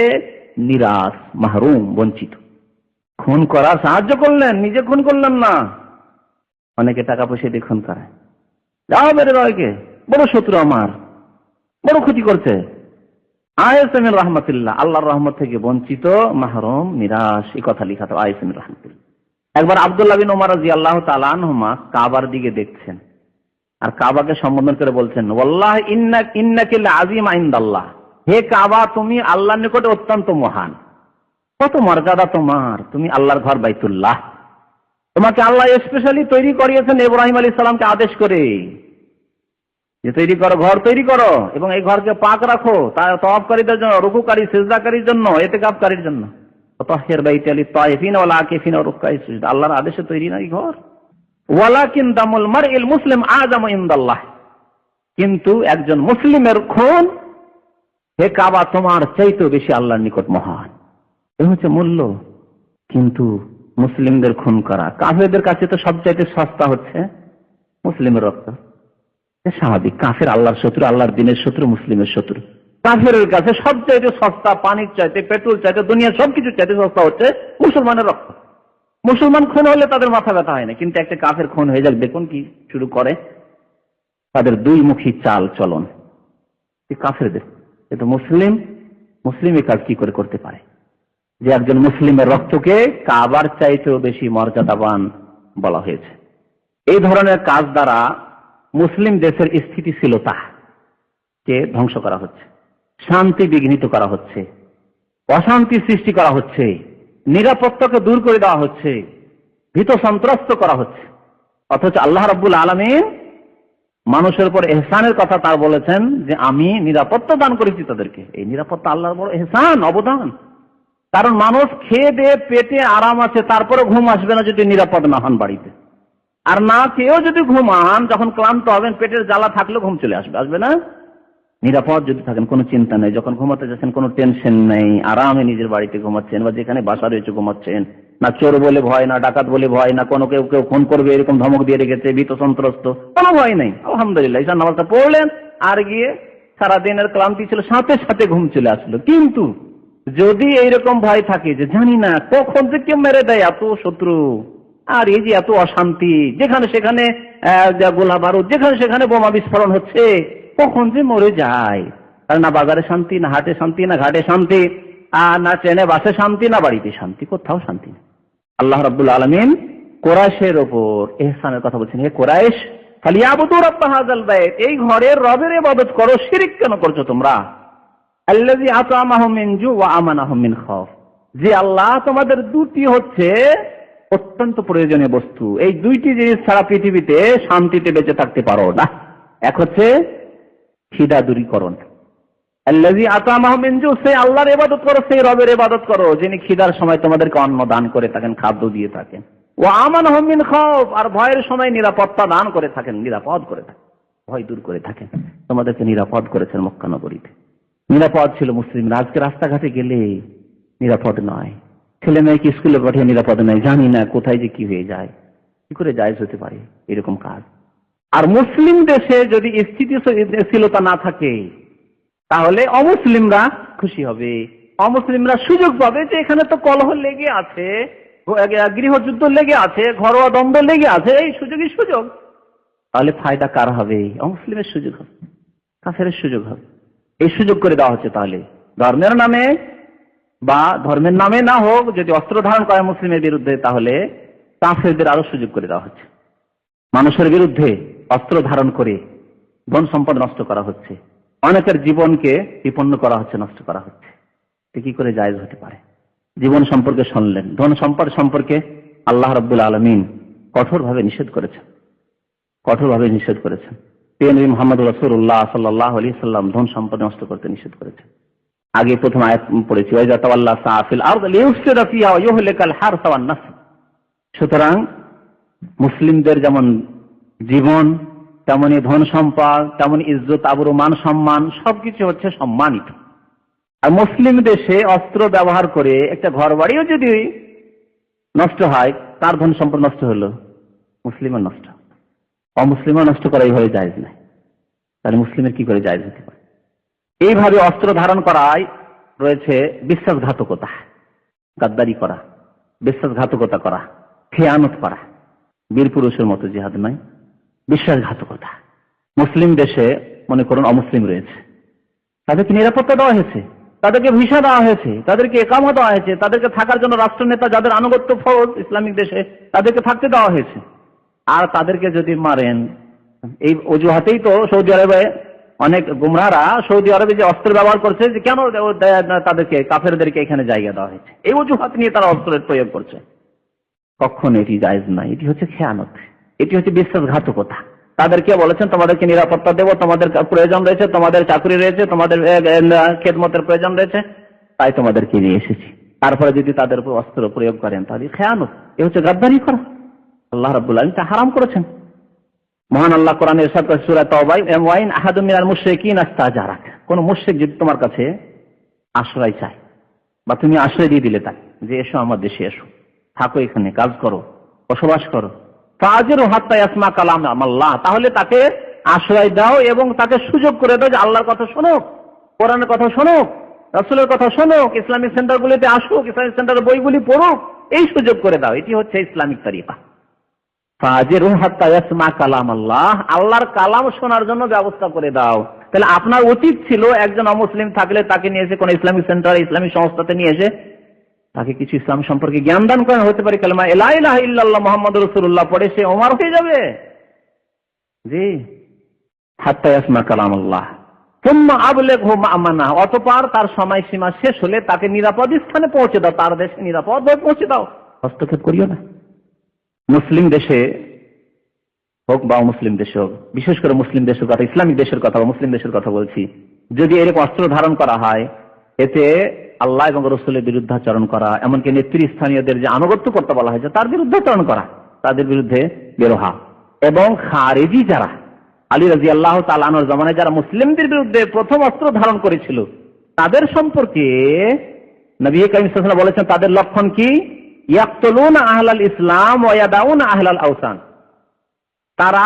নিরাশ, মাহরুম, বঞ্চিত। খুন করা সাহায্য করলেন, নিজে খুন করলেন না। অনেকে টাকা পয়সা দিয়ে খুন করে, যাও বেড়ে রয়কে, বড় শত্রু আমার, বড় ক্ষতি করছে। আয়াতুন মির রাহমাতিল্লাহ, আল্লাহর রহমত থেকে বঞ্চিত, মাহরুম, নিরাশ, এই কথা লেখা তো আয়াতুন মির রাহমাতিল্লাহ। একবার আব্দুল্লাহ বিন ওমর রাদিয়াল্লাহু তাআলা আনহুমা কাবার দিকে দেখছেন আর কাবাকে সম্বোধন করে বলছেন, ওয়াল্লাহি ইন্নাকা লাযীম ইনদাল্লাহ, হে কাবা তুমি আল্লাহর নিকটে অত্যন্ত মহান, কত মর্যাদা তোমার, তুমি আল্লাহর ঘর বাইতুল্লাহ, তোমাকে আল্লাহ স্পেশালি তৈরি করিয়েছেন ইব্রাহিম আলাইহিস সালামকে আদেশ করে যে তৈরি করো, ঘর তৈরি করো এবং এই ঘরকে পাক রাখো তাওয়াফকারীদের জন্য, রুকুকারী সিজদাকারীর জন্য, ইতিকাফকারীর জন্য। তাহির বাইতি লিত-তাইফিন ওয়াল আকিফিন ওয়া রুকআই সুজুদ, আল্লাহর আদেশে তৈরি না এই ঘর। ওয়ালাকিন দামুল মারইল মুসলিম আযামু ইনদাল্লাহ, কিন্তু একজন মুসলিমের খুন হে কাবা তোমার চাইতে বেশি আল্লাহর নিকট মহান, এই হচ্ছে মূল্য। কিন্তু মুসলিমদের খুন করা, কাফেরদের কাছে তো সবচাইতে সস্তা হচ্ছে মুসলিমের রক্ত। স্বাভাবিক, কাফের আল্লাহর শত্রু, আল্লাহর দ্বীনের শত্রু, মুসলিমের শত্রু। কাফের কাছে সবচাইতে সস্তা, পানির চাইতে, পেট্রোল চাইতে, দুনিয়ার সবকিছু চাইতে সস্তা হচ্ছে মুসলমানের রক্ত। মুসলমান খুন হলে তাদের মাথা ব্যথা হয় না, কিন্তু একটা কাফের খুন হয়ে যাক, দেখুন কি শুরু করে, তাদের দুই মুখী চাল চলন। কাফেরদের কিন্তু মুসলিম এই কাজ কি করে করতে পারে যে একজন মুসলিমের রক্তকে কাবার চাইতেও বেশি মর্যাদাবান বলা হয়েছে। এই ধরনের কাজ দ্বারা মুসলিম দেশের স্থিতিশীলতাকে ধ্বংস করা হচ্ছে, শান্তি বিঘ্নিত করা হচ্ছে, অশান্তি সৃষ্টি করা হচ্ছে, নিরাপত্তাকে দূর করে দেওয়া হচ্ছে, ভীত সন্ত্রস্ত করা হচ্ছে। অথচ আল্লাহ রাব্বুল আলামিন মানুষের উপর এহসানের কথা তার বলেছেন যে আমি নিরাপত্তা দান করেছি তাদেরকে। এই নিরাপত্তা আল্লাহর বড় এহসান, অবদান। কারণ মানুষ খেয়ে দিয়ে পেটে আরাম আছে, তারপরে ঘুম আসবে না যদি নিরাপদ না হন বাড়িতে। আর না খেয়েও যদি ঘুমান, যখন ক্লান্ত হবেন, পেটের জ্বালা থাকলেও ঘুম চলে আসবে না? নিরাপদ যদি থাকেন, কোনো চিন্তা নেই, যখন ঘুমাতে যাচ্ছেন কোনো টেনশন নেই, আরামে নিজের বাড়িতে ঘুমাচ্ছেন বা যেখানে বাসা রয়েছে ঘুমাচ্ছেন, না চোর বলে ভয়, না ডাকাত বলে ভয়, না কোনো কেউ ফোন করবে এরকম ধমক দিয়ে রেখেছে, ভীত সন্ত্রস্ত, কোনো ভয় নেই। আলহামদুলিল্লাহ, ঈশার নামাজটা পড়লেন আর গিয়ে সারাদিনের ক্লান্তি ছিল, সাথে সাথে ঘুম চলে আসলো। কিন্তু যদি এইরকম ভয় থাকে যে জানি না কখন যে কেউ মেরে দেয়, এত শত্রু, আর এই যে এত অশান্তি, যেখানে সেখানে গোলা বারুদ, যেখানে সেখানে বোমা বিস্ফোরণ হচ্ছে, কখন যে মরে যায়। আর না বাজারে শান্তি, না হাটে শান্তি, না ঘাটে শান্তি, আর না ট্রেনে বাসে শান্তি, না বাড়িতে শান্তি, কোথাও শান্তি নেই। আল্লাহ রাব্বুল আলামিন কুরাইশের ওপর এহসানের কথা বলছেন, হে কুরাইশ ফালিয়াবুদু রাব্ব হাযাল বাইত, এই ঘরের রবের ইবাদত করো, শিরক কেন করছো তোমরা? আল্লাযী আত'আমাহুম মিন জু ওয়া আমানাহুম মিন খাউফ, যে আল্লাহ তোমাদের দুটি হচ্ছে অত্যন্ত প্রয়োজনীয় বস্তু, এই দুইটি জিনিস ছাড়া পৃথিবীতে শান্তিতে বেঁচে থাকতে পারো না। এক হচ্ছে খিদা দূরীকরণ, আল্লাযী আত'আমাহুম মিন জু, সেই আল্লাহর ইবাদত করো, সেই রবের ইবাদত করো যিনি খিদার সময় তোমাদেরকে অন্ন দান করে থাকেন, খাদ্য দিয়ে থাকেন। ওয়া আমানাহুম মিন খাউফ, আর ভয়ের সময় নিরাপত্তা দান করে থাকেন, নিরাপদ করে থাকেন, ভয় দূর করে থাকেন। তোমাদেরকে নিরাপদ করেছেন মক্কা নগরীতে। নিরাপদ ছিল মুসলিমরা, আজকে রাস্তাঘাটে গেলে নিরাপদ নয়, ছেলে মেয়েকে স্কুলে পাঠিয়ে নিরাপদ নয়, জানি না কোথায় যে কি হয়ে যায়, কি করে জায়েজ হতে পারে এরকম কাজ। আর মুসলিম দেশে যদি স্থিতিশীলতা না থাকে তাহলে অমুসলিমরা খুশি হবে, অমুসলিমরা সুযোগ পাবে যে এখানে তো কলহ লেগে আছে, গৃহযুদ্ধ লেগে আছে, ঘরোয়া দ্বন্দ্ব লেগে আছে, এই সুযোগই সুযোগ। তাহলে ফায়দা কার হবে? অমুসলিমের সুযোগ হবে, কাফের সুযোগ হবে। এই সুযোগ করে দেওয়া হচ্ছে। তাহলে ধর্মের নামে বা ধর্মের নামে না হোক, যদি অস্ত্র ধারণ করে মুসলিমের বিরুদ্ধে, তাহলে কাফেরদের আরো সুযোগ করে দেওয়া হচ্ছে। মানুষের বিরুদ্ধে অস্ত্র ধারণ করে ধন সম্পদ নষ্ট করা হচ্ছে, অনেকের জীবনকে বিপন্ন করা হচ্ছে, নষ্ট করা হচ্ছে। কি করে জায়েজ হতে পারে? জীবন সম্পর্কে শুনলেন, ধন সম্পদ সম্পর্কে আল্লাহ রাব্বুল আলামিন কঠোরভাবে নিষেধ করেছেন, কঠোরভাবে নিষেধ করেছেন। নবী মুহাম্মদ রাসূলুল্লাহ সাল্লাল্লাহু আলাইহি সাল্লাম ধন সম্পদ নষ্ট করতে নিষেধ করেছেন। আগে প্রথম আয়াত পড়েছি, ওয়াইজা তাওয়াল্লা সাফিল আরদ লিইফসিদা ফিহা ওয়া ইউহলিকাল হারসা ওয়ান নাসল। সুতরাং মুসলিমদের যেমন জীবন, তেমনি ধন সম্পদ, তেমনি ইজ্জত আবরু মান সম্মান সবকিছু হচ্ছে সম্মানিত। আর মুসলিম দেশে অস্ত্র ব্যবহার করে একটা ঘর বাড়িও যদি নষ্ট হয়, তার ধন সম্পদ নষ্ট হলো, মুসলিমের নষ্ট, অমুসলিমের নষ্ট করা এইভাবে জায়েজ নাই। তাহলে মুসলিমের কি করে জায়েজ হতে পারে? এইভাবে অস্ত্র ধারণ করায় রয়েছে বিশ্বাসঘাতকতা, গাদ্দারি করা, বিশ্বাসঘাতকতা করা, খেয়ানত করা। বীর পুরুষের মতো জিহাদ নয়, বিশ্বাসঘাতকতা। মুসলিম দেশে মনে করুন অমুসলিম রয়েছে, তাদেরকে নিরাপত্তা দেওয়া হয়েছে, তাদেরকে ভিসা দেওয়া হয়েছে, তাদেরকে একামা দেওয়া হয়েছে, তাদেরকে থাকার জন্য রাষ্ট্রনেতা যাদের আনুগত্য ফরজ ইসলামিক দেশে তাদেরকে থাকতে দেওয়া হয়েছে। আর তাদেরকে যদি মারেন, এই অজুহাতেই তো সৌদি আরবে অনেক গুমরাহরা সৌদি আরবে যে অস্ত্র ব্যবহার করছে, যে কেন তাদেরকে কাফেরদেরকে এখানে জায়গা দেওয়া হয়েছে, এই অজুহাত নিয়ে তারা অস্ত্রের প্রয়োগ করছে। কখনো এটি জায়েজ নাই, এটি হচ্ছে খেয়ানত, এটি হচ্ছে বিশ্বাসঘাতকতা। তাদেরকে বলেছেন তোমাদেরকে নিরাপত্তা দেবো, তোমাদের প্রয়োজন রয়েছে, তোমাদের চাকরি রয়েছে, তোমাদের খেদমতের প্রয়োজন রয়েছে, তাই তোমাদেরকে নিয়ে এসেছি। তারপরে যদি তাদের উপর অস্ত্র প্রয়োগ করেন তাহলে খেয়ানত, এ হচ্ছে গাদ্দারি করা। আল্লাহ রাব্বুল আলামিন তা হারাম করেছেন। মহান আল্লাহ কোরআনে ইরশাদ করেছেন সূরা তাওবা, ওয়াইন আহাদুম মিনাল মুশরিকিন আস্তাজারাক, কোন মুশরিক যদি তোমার কাছে আশ্রয় চায় বা তুমি আশ্রয় দিয়ে দিলে তাকে, যে এসো আমার দেশে এসো, থাকো, এখানে কাজ করো, বসবাস করো, ফাজিরু হাত্তা ইয়াসমা কালাম আল্লাহ, তাহলে তাকে আশ্রয় দাও এবং তাকে সুযোগ করে দাও যে আল্লাহর কথা শোনো, কোরআনের কথা শোনো, রাসূলের কথা শোনো, ইসলামিক সেন্টারগুলিতে আসুক, ইসলামিক সেন্টারের বইগুলি পড়ুক, এই সুযোগ করে দাও। এটি হচ্ছে ইসলামিক তরিকা। ফাজিরু হাত্তা ইয়াসমা কালাম আল্লাহ, আল্লাহর কালাম শোনার জন্য ব্যবস্থা করে দাও। তাহলে আপনার উচিত ছিল একজন অমুসলিম থাকলে তাকে নিয়ে এসে কোন ইসলামিক সেন্টার, ইসলামিক সংস্থাতে নিয়ে এসে তাকে কিছু ইসলাম সম্পর্কে জ্ঞান দান করেন। হতে পারে কালেমা লা ইলাহা ইল্লাল্লাহ মুহাম্মাদুর রাসূলুল্লাহ পড়ে সে ওমর হয়ে যাবে। জি, হাত্তা ইয়াসমা কালাম আল্লাহ সুম্মা আবলিগহু মা'মানা, অতঃপর তার সময়সীমা শেষ হলে তাকে নিরাপদ স্থানে পৌঁছে দাও, তার দেশে নিরাপদভাবে পৌঁছে দাও, হস্তক্ষেপ করিও না। মুসলিম দেশে হোক বা মুসলিম দেশে হোক, বিশেষ করে মুসলিম দেশের কথা, ইসলামিক দেশের কথা বা মুসলিম দেশের কথা বলছি, যদি এরকম অস্ত্র ধারণ করা হয়, এতে আল্লাহ এবং রাসূলের বিরুদ্ধাচরণ করা, এমনকি নেতৃস্থানীয়দের যে আনুগত্য করতে বলা হয়েছে তার বিরুদ্ধাচরণ করা, তাদের বিরুদ্ধে বেরোহা। এবং খারেজি যারা, আলী রাদিয়াল্লাহু তাআলা আনহুর জামানায় যারা মুসলিমদের বিরুদ্ধে প্রথম অস্ত্র ধারণ করেছিল, তাদের সম্পর্কে নবী করিম সাল্লাল্লাহু আলাইহি ওয়াসাল্লাম বলেছেন তাদের লক্ষণ কি? ইয়াকতুলুনা আহলাল ইসলাম ওয়া ইয়াদাউনা আহলাল আওসান, তারা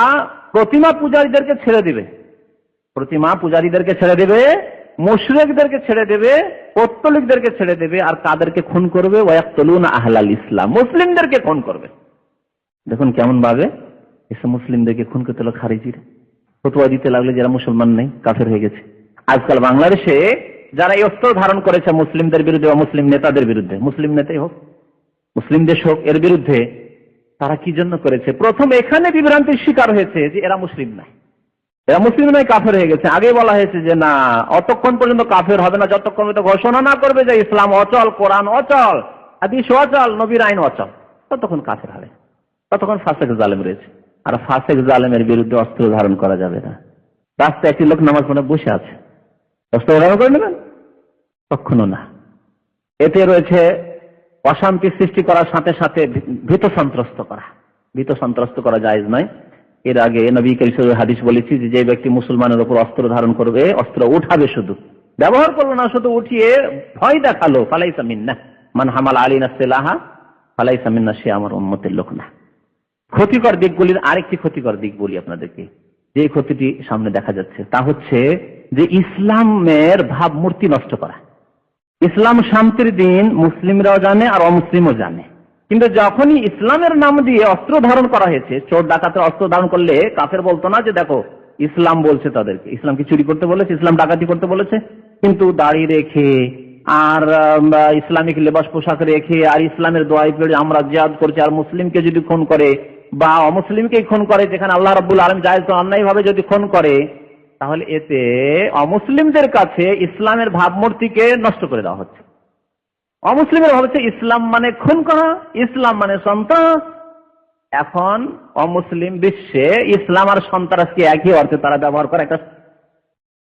প্রতিমা পূজারীদেরকে ছেড়ে দিবে, প্রতিমা পূজারীদেরকে ছেড়ে দেবে, মুশরিকদেরকে ছেড়ে দেবে, পৌত্তলিকদেরকে ছেড়ে দেবে, আর কাদেরকে খুন করবে? ওয়ায়াকতুলুনা আহলাল ইসলাম, মুসলিমদেরকে খুন করবে। দেখুন কেমন ভাবে এসব মুসলিমদেরকে খুন করতে হলো খারিজিরা, ফতোয়া দিতে লাগলে যারা মুসলমান নেই, কাফের হয়ে গেছে। আজকাল বাংলাদেশে যারা এই অস্ত্র ধারণ করেছে মুসলিমদের বিরুদ্ধে বা মুসলিম নেতাদের বিরুদ্ধে, মুসলিম নেতাই হোক, মুসলিম দেশ হোক, এর বিরুদ্ধে তারা কি জন্য করেছে? প্রথম এখানে বিভ্রান্তির শিকার হয়েছে যে এরা মুসলিম নাই, এরা মুসলিম নয়, কাফের হয়ে গেছে। আগে বলা হয়েছে যে না, অতক্ষণ পর্যন্ত কাফের হবে না যতক্ষণ পর্যন্ত ঘোষণা না করবে যে ইসলাম অচল, কোরআন অচল, হাদিস অচল, নবীর আইন অচল, ততক্ষণ কাফের হবে, ততক্ষণ ফাসেক জালেম রয়েছে। আর ফাসেক জালেমের বিরুদ্ধে অস্ত্র ধারণ করা যাবে না। রাস্তায় একটি লোক নামাজ পড়ে বসে আছে, অস্ত্র ধারণ করে নেবেন? কখনো না। এতে রয়েছে অশান্তি সৃষ্টি করার সাথে সাথে ভীত সন্ত্রস্ত করা। ভীত সন্ত্রস্ত করা জায়েজ নয়। এর আগে নবী করিম সাল্লাল্লাহু আলাইহি ওয়াসাল্লাম হাদিস বলেছি যে ব্যক্তি মুসলমানের উপর অস্ত্র ধারণ করবে, অস্ত্র উঠাবে, শুধু ব্যবহার করলো না, শুধু উঠিয়ে ভয় দেখালো, ফালাইসা মিন্না, মান হামাল আলাইনা সিলাহা ফালাইসা মিন্না, সে আমার উম্মতের লোক না। ক্ষতিকর দিকগুলির আরেকটি ক্ষতিকর দিক বলি আপনাদেরকে, যে ক্ষতিটি সামনে দেখা যাচ্ছে তা হচ্ছে যে ইসলামের ভাবমূর্তি নষ্ট করা। ইসলাম শান্তির দিন মুসলিমরাও জানে আর অমুসলিমও জানে, কিন্তু যখনই ইসলামের নাম দিয়ে অস্ত্র ধারণ করা হয়েছে, চোর ডাকাতের অস্ত্র ধারণ করলে কাফের বলতো না যে দেখো ইসলাম বলছে তাদেরকে, ইসলাম কি চুরি করতে বলেছে, ইসলাম ডাকাতি করতে বলেছে, কিন্তু দাড়ি রেখে আর ইসলামিক লেবাস পোশাক রেখে আর ইসলামের দোয়াই পড়ে আমরা জিহাদ করছি, আর মুসলিমকে যদি খুন করে বা অমুসলিমকে খুন করে, যেখানে আল্লাহ রাব্বুল আলামিন জায়েজ অন্যায় ভাবে যদি খুন করে, তাহলে এতে অমুসলিমদের কাছে ইসলামের ভাবমূর্তিকে নষ্ট করে দেওয়া হচ্ছে। অমুসলিমের ভাবছে ইসলাম মানে খুন করা, ইসলাম মানে সন্ত্রাস, এখন অমুসলিম বিশ্বে ইসলাম আর সন্ত্রাসকে একই অর্থে তারা ব্যবহার করে, একটা